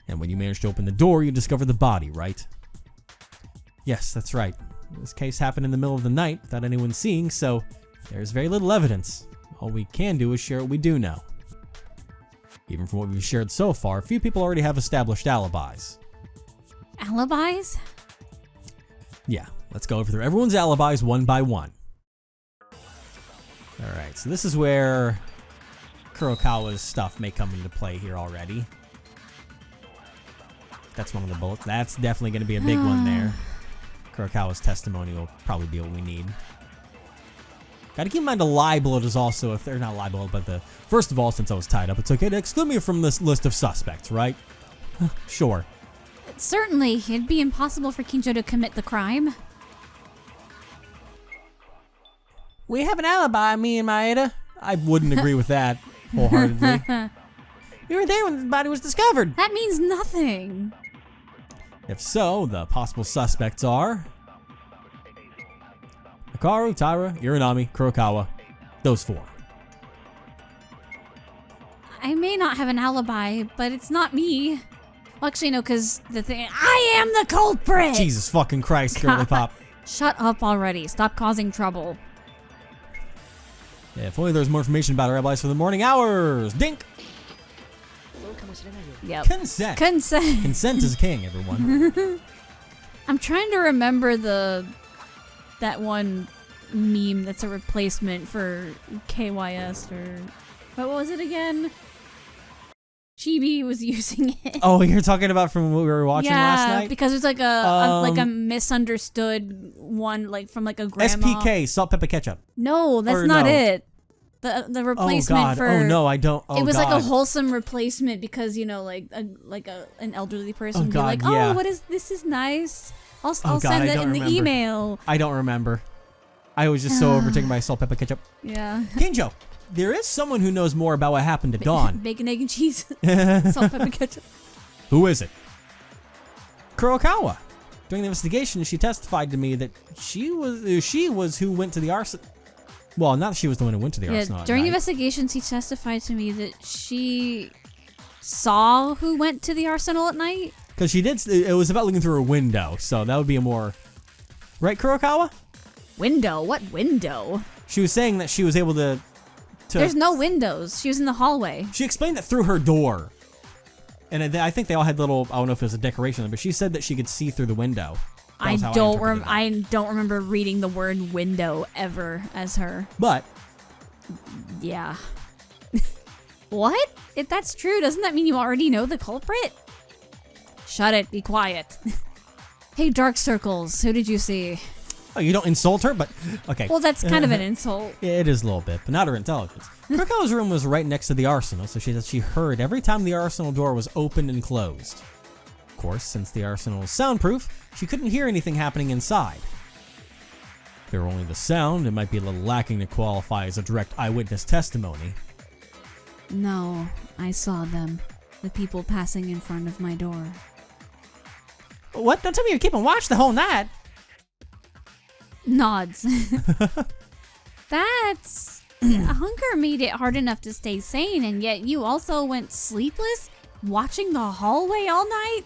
And when you managed to open the door, you discovered the body, right? Yes, that's right. This case happened in the middle of the night without anyone seeing, so there's very little evidence. All we can do is share what we do know. Even from what we've shared so far, few people already have established alibis. Alibis? Yeah, let's go through everyone's alibis one by one. Alright, so this is where Kurokawa's stuff may come into play here already. That's one of the bullets. That's definitely going to be a big one there. Kurokawa's testimony will probably be what we need. Gotta keep in mind a lie bullet is also, if they're not a lie bullet, but first of all, since I was tied up, it's okay to exclude me from this list of suspects, right? Sure. Certainly, it'd be impossible for Kinjo to commit the crime. We have an alibi, me and Maeda. I wouldn't agree with that wholeheartedly. You were there when the body was discovered. That means nothing. If so, the possible suspects are Hikaru, Taira, Iranami, Kurokawa. Those 4. I may not have an alibi, but it's not me. Well, actually, no, because the thing... I am the culprit! Jesus fucking Christ, girly pop. Shut up already. Stop causing trouble. Yeah, if only there was more information about our alibis for the morning hours. Dink! Yep. Consent. Consent. Consent is king, everyone. I'm trying to remember that one meme that's a replacement for KYS or what was it again? Chibi was using it. Oh, you're talking about from what we were watching last night? Because it's like a misunderstood one, like from like a grandma. SPK, salt, pepper, ketchup. No, that's not it. The replacement for. Oh no, I don't. Oh, it was like a wholesome replacement because like an elderly person would be like, yeah. oh, what is this? Is nice. I'll send it in the email. I don't remember. I was just so overtaken by salt, pepper, ketchup. Yeah. Kinjo, there is someone who knows more about what happened to Dawn. Bacon, egg, and cheese. Salt, pepper, ketchup. Who is it? Kurokawa. During the investigation, she testified to me that she was who went to the arsenal. Well, not that she was the one who went to the arsenal. During the investigation, she testified to me that she saw who went to the arsenal at night. Because she did. It was about looking through a window, so that would be a more. Right, Kurokawa? Window? What window? She was saying that she was able to. There's no windows. She was in the hallway. She explained that through her door. And I think they all had little, I don't know if it was a decoration, but she said that she could see through the window. I don't remember reading the word window ever as her. But. Yeah. What? If that's true, doesn't that mean you already know the culprit? Shut it. Be quiet. Hey, Dark Circles, who did you see? Oh, you don't insult her, but okay. Well, that's kind of an insult. It is a little bit, but not her intelligence. Kurokawa's room was right next to the arsenal, so she said she heard every time the arsenal door was opened and closed. Of course, since the arsenal is soundproof, she couldn't hear anything happening inside. If there were only the sound, it might be a little lacking to qualify as a direct eyewitness testimony. No, I saw them. The people passing in front of my door. What? Don't tell me you're keeping watch the whole night. Nods. That's... Hunger made it hard enough to stay sane, and yet you also went sleepless watching the hallway all night?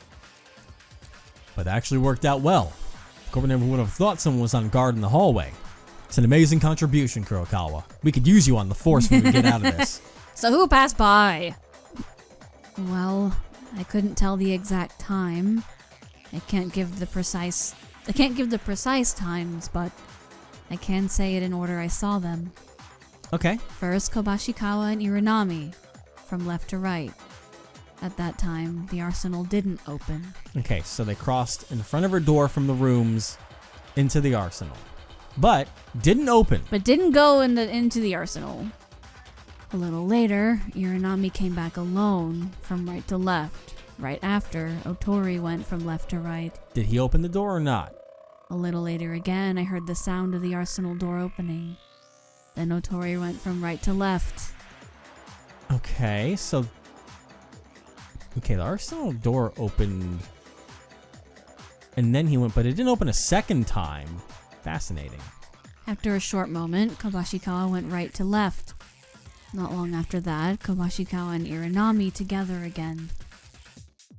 But it actually worked out well. Corbin never would have thought someone was on guard in the hallway. It's an amazing contribution, Kurokawa. We could use you on the force when we get out of this. So who passed by? Well, I couldn't tell the exact time. I can't give the precise times, but I can say it in order I saw them. Okay. First, Kobashikawa and Iranami, from left to right. At that time, the arsenal didn't open. Okay, so they crossed in front of her door from the rooms into the arsenal. But didn't open. But didn't go into the arsenal. A little later, Iranami came back alone, from right to left. Right after, Otori went from left to right. Did he open the door or not? A little later again, I heard the sound of the arsenal door opening. Then Otori went from right to left. Okay, so... Okay, the arsenal door opened... And then he went, but it didn't open a second time. Fascinating. After a short moment, Kobashikawa went right to left. Not long after that, Kobashikawa and Iranami together again.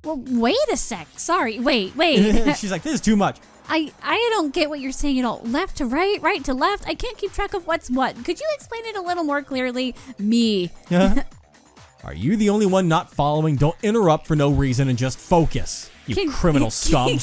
Well, wait a sec. Sorry, wait. She's like, this is too much. I don't get what you're saying at all. Left to right, right to left. I can't keep track of what's what. Could you explain it a little more clearly? Me. Are you the only one not following? Don't interrupt for no reason and just focus, you criminal scum.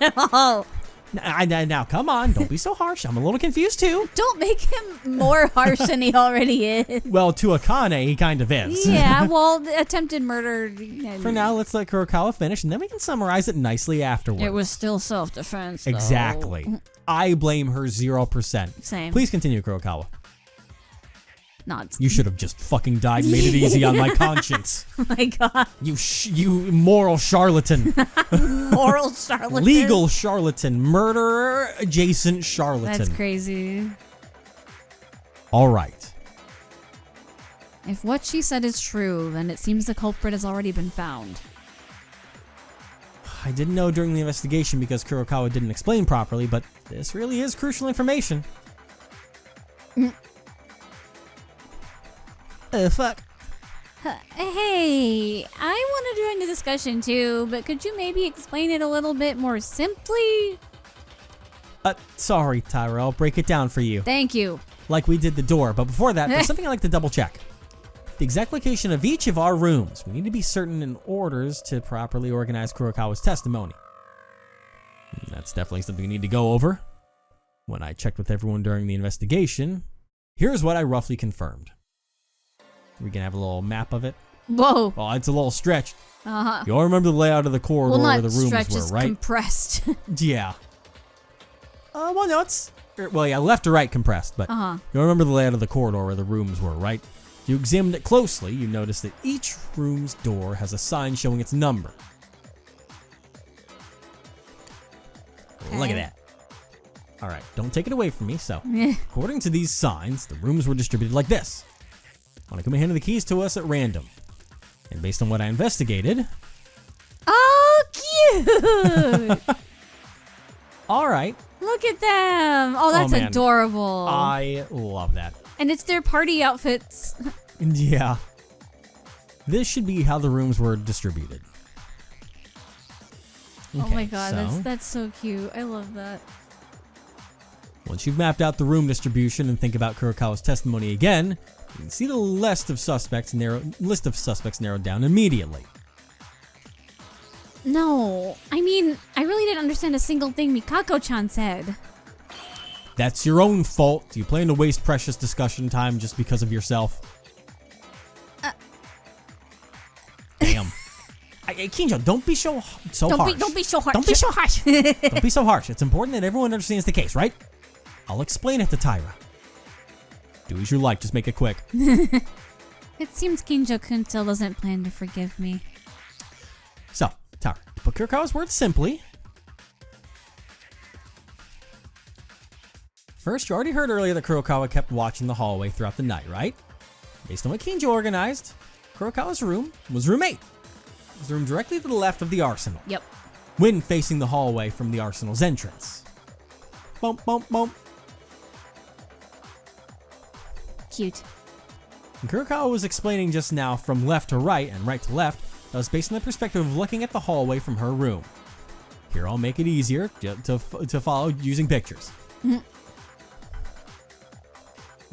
Oh. Now, come on. Don't be so harsh. I'm a little confused, too. Don't make him more harsh than he already is. Well, to Akane, he kind of is. Yeah, well, attempted murder. For now, let's let Kurokawa finish, and then we can summarize it nicely afterwards. It was still self-defense, though. Exactly. I blame her 0%. Same. Please continue, Kurokawa. Nods. You should have just fucking died and made it easy on my conscience. Oh my god. You moral charlatan. Moral charlatan. Legal charlatan. Murderer adjacent charlatan. That's crazy. All right. If what she said is true, then it seems the culprit has already been found. I didn't know during the investigation because Kurokawa didn't explain properly, but this really is crucial information. Fuck. Hey, I want to join the discussion too, but could you maybe explain it a little bit more simply? Sorry, Tyra. I'll break it down for you. Thank you. Like we did the door, but before that, there's something I like to double check. The exact location of each of our rooms. We need to be certain in orders to properly organize Kurokawa's testimony. That's definitely something we need to go over. When I checked with everyone during the investigation, here's what I roughly confirmed. We can have a little map of it. Whoa. Well, it's a little stretched. Uh-huh. You all remember the layout of the corridor where the rooms were, right? Compressed. Yeah. Well, no, left to right compressed, but you remember the layout of the corridor where the rooms were, right? If you examined it closely, you notice that each room's door has a sign showing its number. Okay. Look at that. All right, don't take it away from me. So, according to these signs, the rooms were distributed like this. Monokuma handed the keys to us at random. And based on what I investigated... Oh, cute! All right. Look at them. Oh, that's man. adorable. I love that. And it's their party outfits. Yeah. This should be how the rooms were distributed. Oh my Okay, god, so that's so cute. I love that. once you've mapped out the room distribution and think about Kurokawa's testimony again, you can see the list of suspects narrowed down immediately. No, I mean, I really didn't understand a single thing Mikako-chan said. That's your own fault. Do you plan to waste precious discussion time just because of yourself? Damn. Hey, Kinjo, don't be so harsh. Don't be so harsh. Don't be so harsh. Don't be so harsh. It's important that everyone understands the case, right? I'll explain it to Tyra. Do as you like, just make it quick. It seems Kinjo-kun still doesn't plan to forgive me. So, Tyra, to put Kurokawa's words simply, first, you already heard earlier that Kurokawa kept watching the hallway throughout the night, right? Based on what Kinjo organized, Kurokawa's room was room 8. It was the room directly to the left of the arsenal. Yep. When facing the hallway from the arsenal's entrance. Bump, bump, bump. Cute. And Kurokawa was explaining just now from left to right and right to left. That was based on the perspective of looking at the hallway from her room. Here, I'll make it easier to follow using pictures. In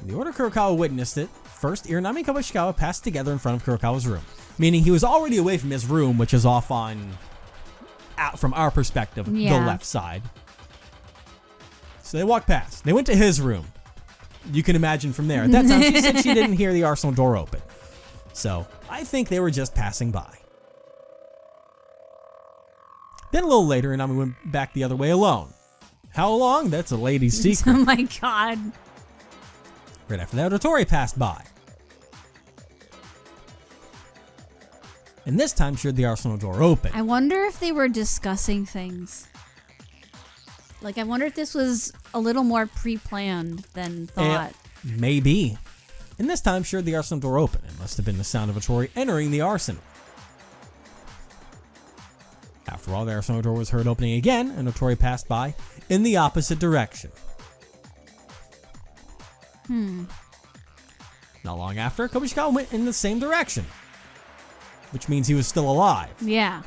the order Kurokawa witnessed it, first, Iranami and Kobayashikawa passed together in front of Kurokawa's room. Meaning he was already away from his room, which is off on, out from our perspective, the left side. So they walked past. They went to his room. You can imagine from there. At that time, she said she didn't hear the arsenal door open. So I think they were just passing by. Then a little later, Inami went back the other way alone. How long? That's a lady's secret. Oh my god. Right after that, Otori passed by. And this time, she heard the arsenal door open. I wonder if they were discussing things. Like, I wonder if this was a little more pre-planned than thought. Maybe. And this time, she heard the arsenal door open. It must have been the sound of Otori entering the arsenal. After all, the arsenal door was heard opening again, and Otori passed by in the opposite direction. Not long after, Kobayashikawa went in the same direction, which means he was still alive. Yeah.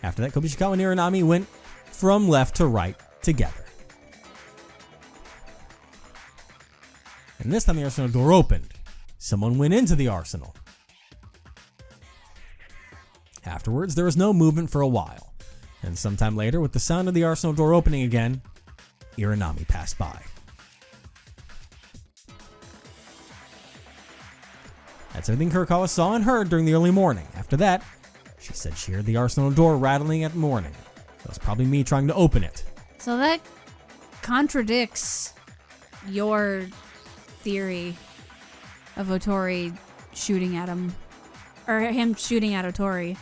After that, Kobayashikawa and Iranami went from left to right together. And this time the arsenal door opened. Someone went into the arsenal. Afterwards, there was no movement for a while. And sometime later, with the sound of the arsenal door opening again, Iranami passed by. That's everything Kurokawa saw and heard during the early morning. After that, she said she heard the arsenal door rattling at morning. That was probably me trying to open it. So that contradicts your theory of Otori shooting at him. Or him shooting at Otori.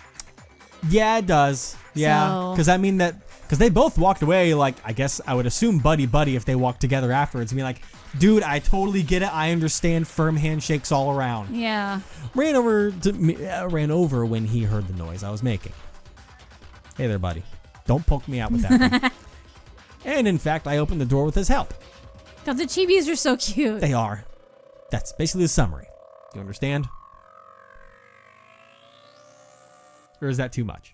Yeah, it does. Yeah. Because because they both walked away, like, I guess I would assume buddy-buddy if they walked together afterwards. Be like, dude, I totally get it. I understand. Firm handshakes all around. Yeah. Ran over when he heard the noise I was making. Hey there, buddy. Don't poke me out with that thing. And in fact, I opened the door with his help. Because the chibis are so cute. They are. That's basically the summary. You understand? Or is that too much?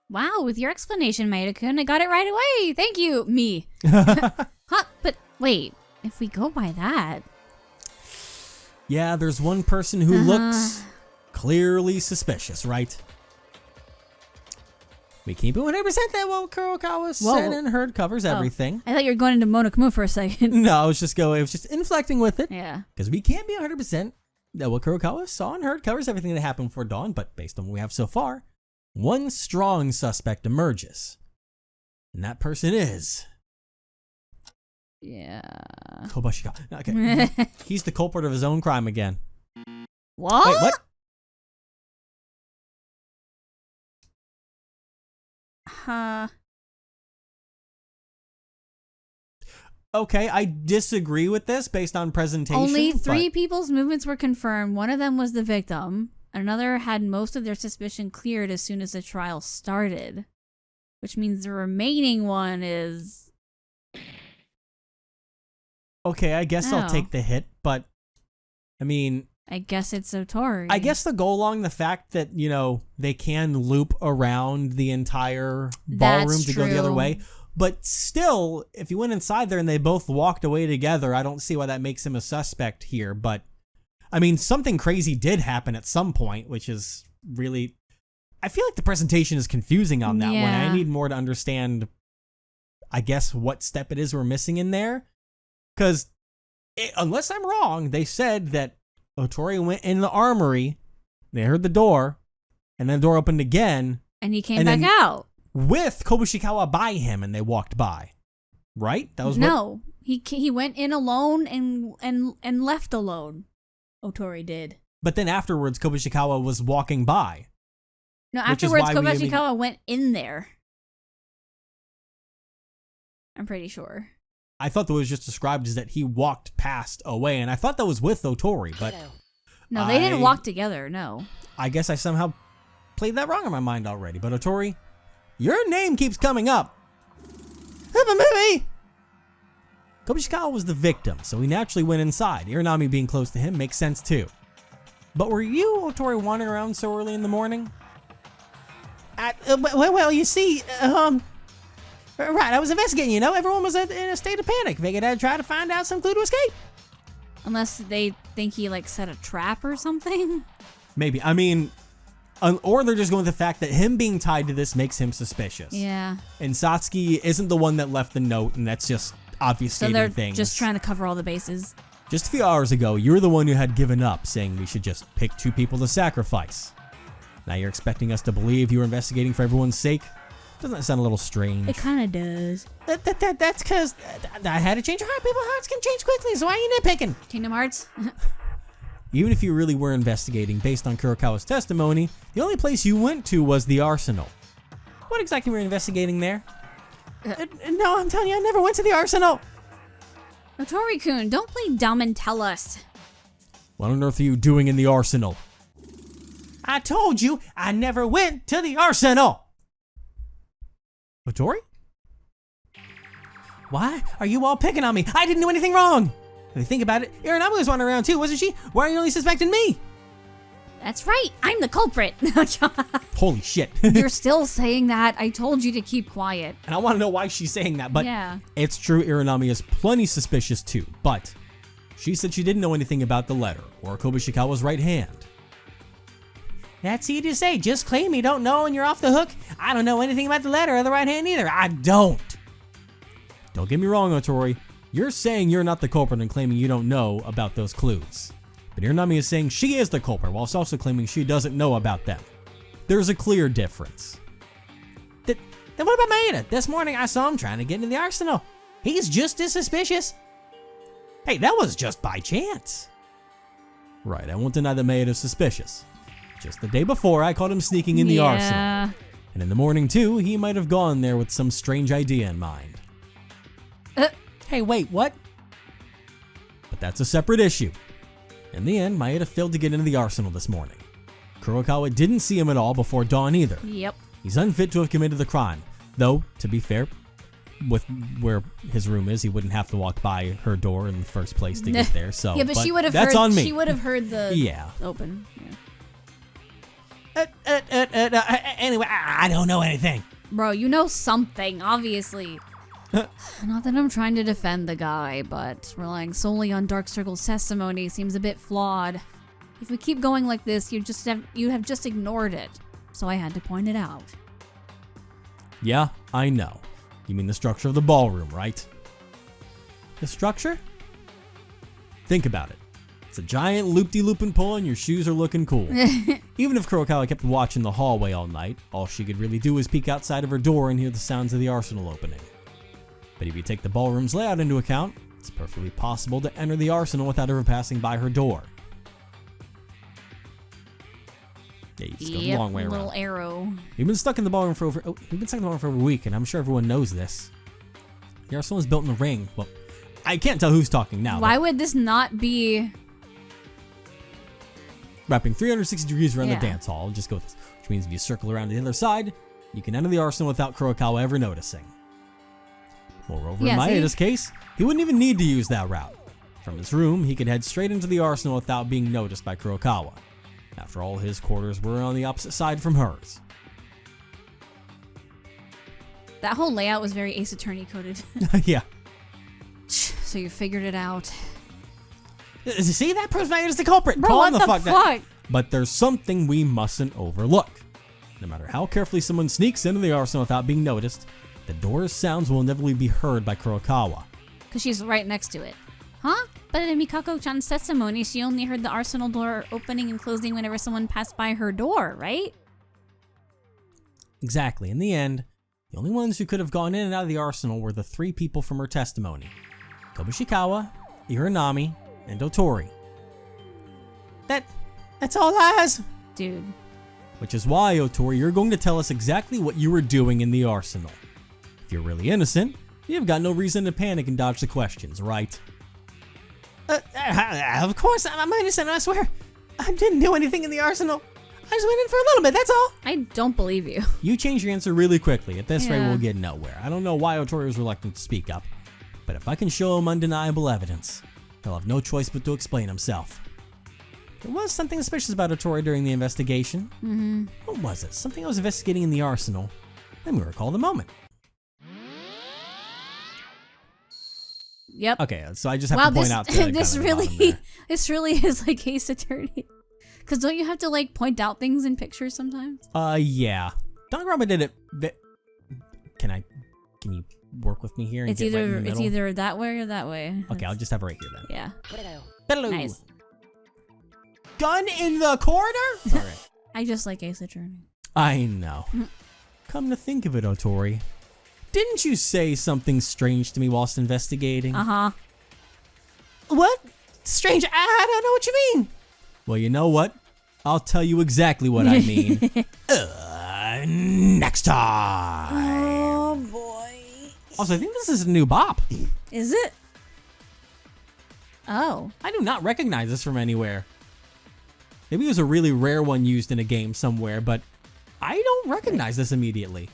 Wow, with your explanation, Maeda-kun, I got it right away. Thank you, me. Huh, but wait, if we go by that... Yeah, there's one person who looks clearly suspicious, right? We keep it 100% that what Kurokawa said and heard covers everything. I thought you were going into Monokuma for a second. No, it was just inflecting with it. Yeah. Because we can't be 100% that what Kurokawa saw and heard covers everything that happened before dawn, but based on what we have so far, one strong suspect emerges. And that person is... Yeah. Kobayashikawa. Okay. He's the culprit of his own crime again. What? Wait, what? Huh. Okay, I disagree with this based on presentation. Only 3 people's movements were confirmed. One of them was the victim. Another had most of their suspicion cleared as soon as the trial started. which means the remaining one is... Okay, I guess I'll Oh. take the hit, but I mean, I guess it's Otori. I guess the go along the fact that, they can loop around the entire ballroom That's to go the other true. way. But still, if you went inside there and they both walked away together, I don't see why that makes him a suspect here. But, I mean, something crazy did happen at some point, which is really... I feel like the presentation is confusing on that one. Yeah. I need more to understand, I guess, what step it is we're missing in there. Because, unless I'm wrong, they said that Otori went in the armory, they heard the door, and then the door opened again, And he came and back then- out. with Kobushikawa by him, and they walked by. Right? That was what... No, he went in alone and left alone. Otori did. But then afterwards, Kobushikawa was walking by. No, Which is afterwards why we- Kobayashi went in there. I'm pretty sure. I thought that was just described as that he walked past away, and I thought that was with Otori, but No, they didn't I- walk together. No. I guess I somehow played that wrong in my mind already. But Otori, your name keeps coming up. Maybe. Kobushikawa was the victim, so he naturally went inside. Iranami being close to him makes sense too. But were you, Otori, wandering around so early in the morning? Well, you see, right, I was investigating, everyone was in a state of panic. Figured I'd try to find out some clue to escape. Unless they think he set a trap or something. Maybe. I mean, or they're just going with the fact that him being tied to this makes him suspicious. Yeah. And Satsuki isn't the one that left the note, and that's just obfuscating So they're things. just trying to cover all the bases. Just a few hours ago, you were the one who had given up, saying we should just pick 2 people to sacrifice. Now you're expecting us to believe you were investigating for everyone's sake? Doesn't that sound a little strange? It kind of does. That's because I had to change your heart. People's hearts can change quickly, so why are you nitpicking? Kingdom Hearts? Even if you really were investigating based on Kurokawa's testimony, the only place you went to was the arsenal. What exactly were you investigating there? No, I'm telling you, I never went to the arsenal. Otori-kun, don't play dumb and tell us. What on earth are you doing in the arsenal? I told you I never went to the arsenal. Otori? Why are you all picking on me? I didn't do anything wrong. If you think about it, Iranami was wandering around too, wasn't she? Why are you only suspecting me? That's right, I'm the culprit. Holy shit. You're still saying that. I told you to keep quiet. And I want to know why she's saying that, but Yeah. it's true Iranami is plenty suspicious too, but she said she didn't know anything about the letter or Kobushikawa's right hand. That's easy to say. Just claim you don't know and you're off the hook. I don't know anything about the letter or the right hand either. I don't. Don't get me wrong, Otori. You're saying you're not the culprit and claiming you don't know about those clues. But Iranami is saying she is the culprit whilst also claiming she doesn't know about them. There's a clear difference. Then what about Maeda? This morning I saw him trying to get into the arsenal. He's just as suspicious. Hey, that was just by chance. Right, I won't deny that Maeda's suspicious. Just the day before, I caught him sneaking in the arsenal. And in the morning, too, he might have gone there with some strange idea in mind. Hey, wait, what? But that's a separate issue. In the end, Maeda failed to get into the arsenal this morning. Kurokawa didn't see him at all before dawn either. Yep. He's unfit to have committed the crime. Though, to be fair, with where his room is, he wouldn't have to walk by her door in the first place to get there. So Yeah, but she would have that's heard. on me. She would have heard the Yeah. open. Yeah. Anyway, I don't know anything. Bro, you know something, obviously. Not that I'm trying to defend the guy, but relying solely on Dark Circle's testimony seems a bit flawed. If we keep going like this, you have just ignored it. So I had to point it out. Yeah, I know. You mean the structure of the ballroom, right? The structure? Think about it. It's a giant loop-de-looping pole and your shoes are looking cool. Even if Kurokawa kept watching the hallway all night, all she could really do is peek outside of her door and hear the sounds of the arsenal opening. But if you take the ballroom's layout into account, it's perfectly possible to enter the arsenal without ever passing by her door. Yeah, you just go the long way around. Little arrow. We've been stuck in the ballroom for over a week, and I'm sure everyone knows this. The arsenal is built in a ring. Well, I can't tell who's talking now. Why would this not be... Wrapping 360 degrees around Yeah. the dance hall. Just go with this, which means if you circle around to the other side, You can enter the arsenal without Kurokawa ever noticing. Moreover, Yeah, in see? Maeda's case, he wouldn't even need to use that route. From his room, he could head straight into the arsenal without being noticed by Kurokawa. After all, his quarters were on the opposite side from hers. That whole layout was very Ace Attorney coded. Yeah. So you figured it out. See, that proves Maeda's the culprit. Bro, Call what him the fuck fuck? that. But there's something we mustn't overlook. No matter how carefully someone sneaks into the arsenal without being noticed, the door's sounds will inevitably be heard by Kurokawa. Because she's right next to it. Huh? But in Mikako-chan's testimony, she only heard the arsenal door opening and closing whenever someone passed by her door, right? Exactly. In the end, the only ones who could have gone in and out of the arsenal were the 3 people from her testimony. Kobushikawa, Iranami, and Otori. That's all lies! Dude. Which is why, Otori, you're going to tell us exactly what you were doing in the arsenal. If you're really innocent, you've got no reason to panic and dodge the questions, right? Of course, I'm innocent, I swear. I didn't do anything in the arsenal. I just went in for a little bit, that's all. I don't believe you. You change your answer really quickly. At this rate, Yeah. we'll get nowhere. I don't know why Otori was reluctant to speak up, but if I can show him undeniable evidence, he'll have no choice but to explain himself. There was something suspicious about Otori during the investigation. Mm-hmm. What was it? Something I was investigating in the arsenal. Let me recall the moment. Yep. Okay, so I just have to point out the this gun at the bottom really there. this really is like Ace Attorney. Because don't you have to like point out things in pictures sometimes? Yeah. Danganronpa did it. Can you work with me here? And It's get right in either the it's middle? either that way or that way. Okay, I'll just have it right here then. Yeah. Hello. Nice. Gun in the corner? Sorry. I just like Ace Attorney. I know. Come to think of it, Otori, didn't you say something strange to me whilst investigating? Uh-huh. What? Strange, I don't know what you mean. Well, you know what? I'll tell you exactly what I mean. Next time. Oh boy. Also, I think this is a new bop. Is it? Oh. I do not recognize this from anywhere. Maybe it was a really rare one used in a game somewhere, but I don't recognize this immediately.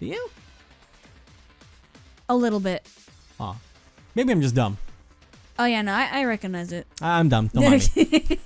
Do you? A little bit. Oh. Maybe I'm just dumb. Oh yeah, no, I recognize it. I'm dumb. Don't mind me.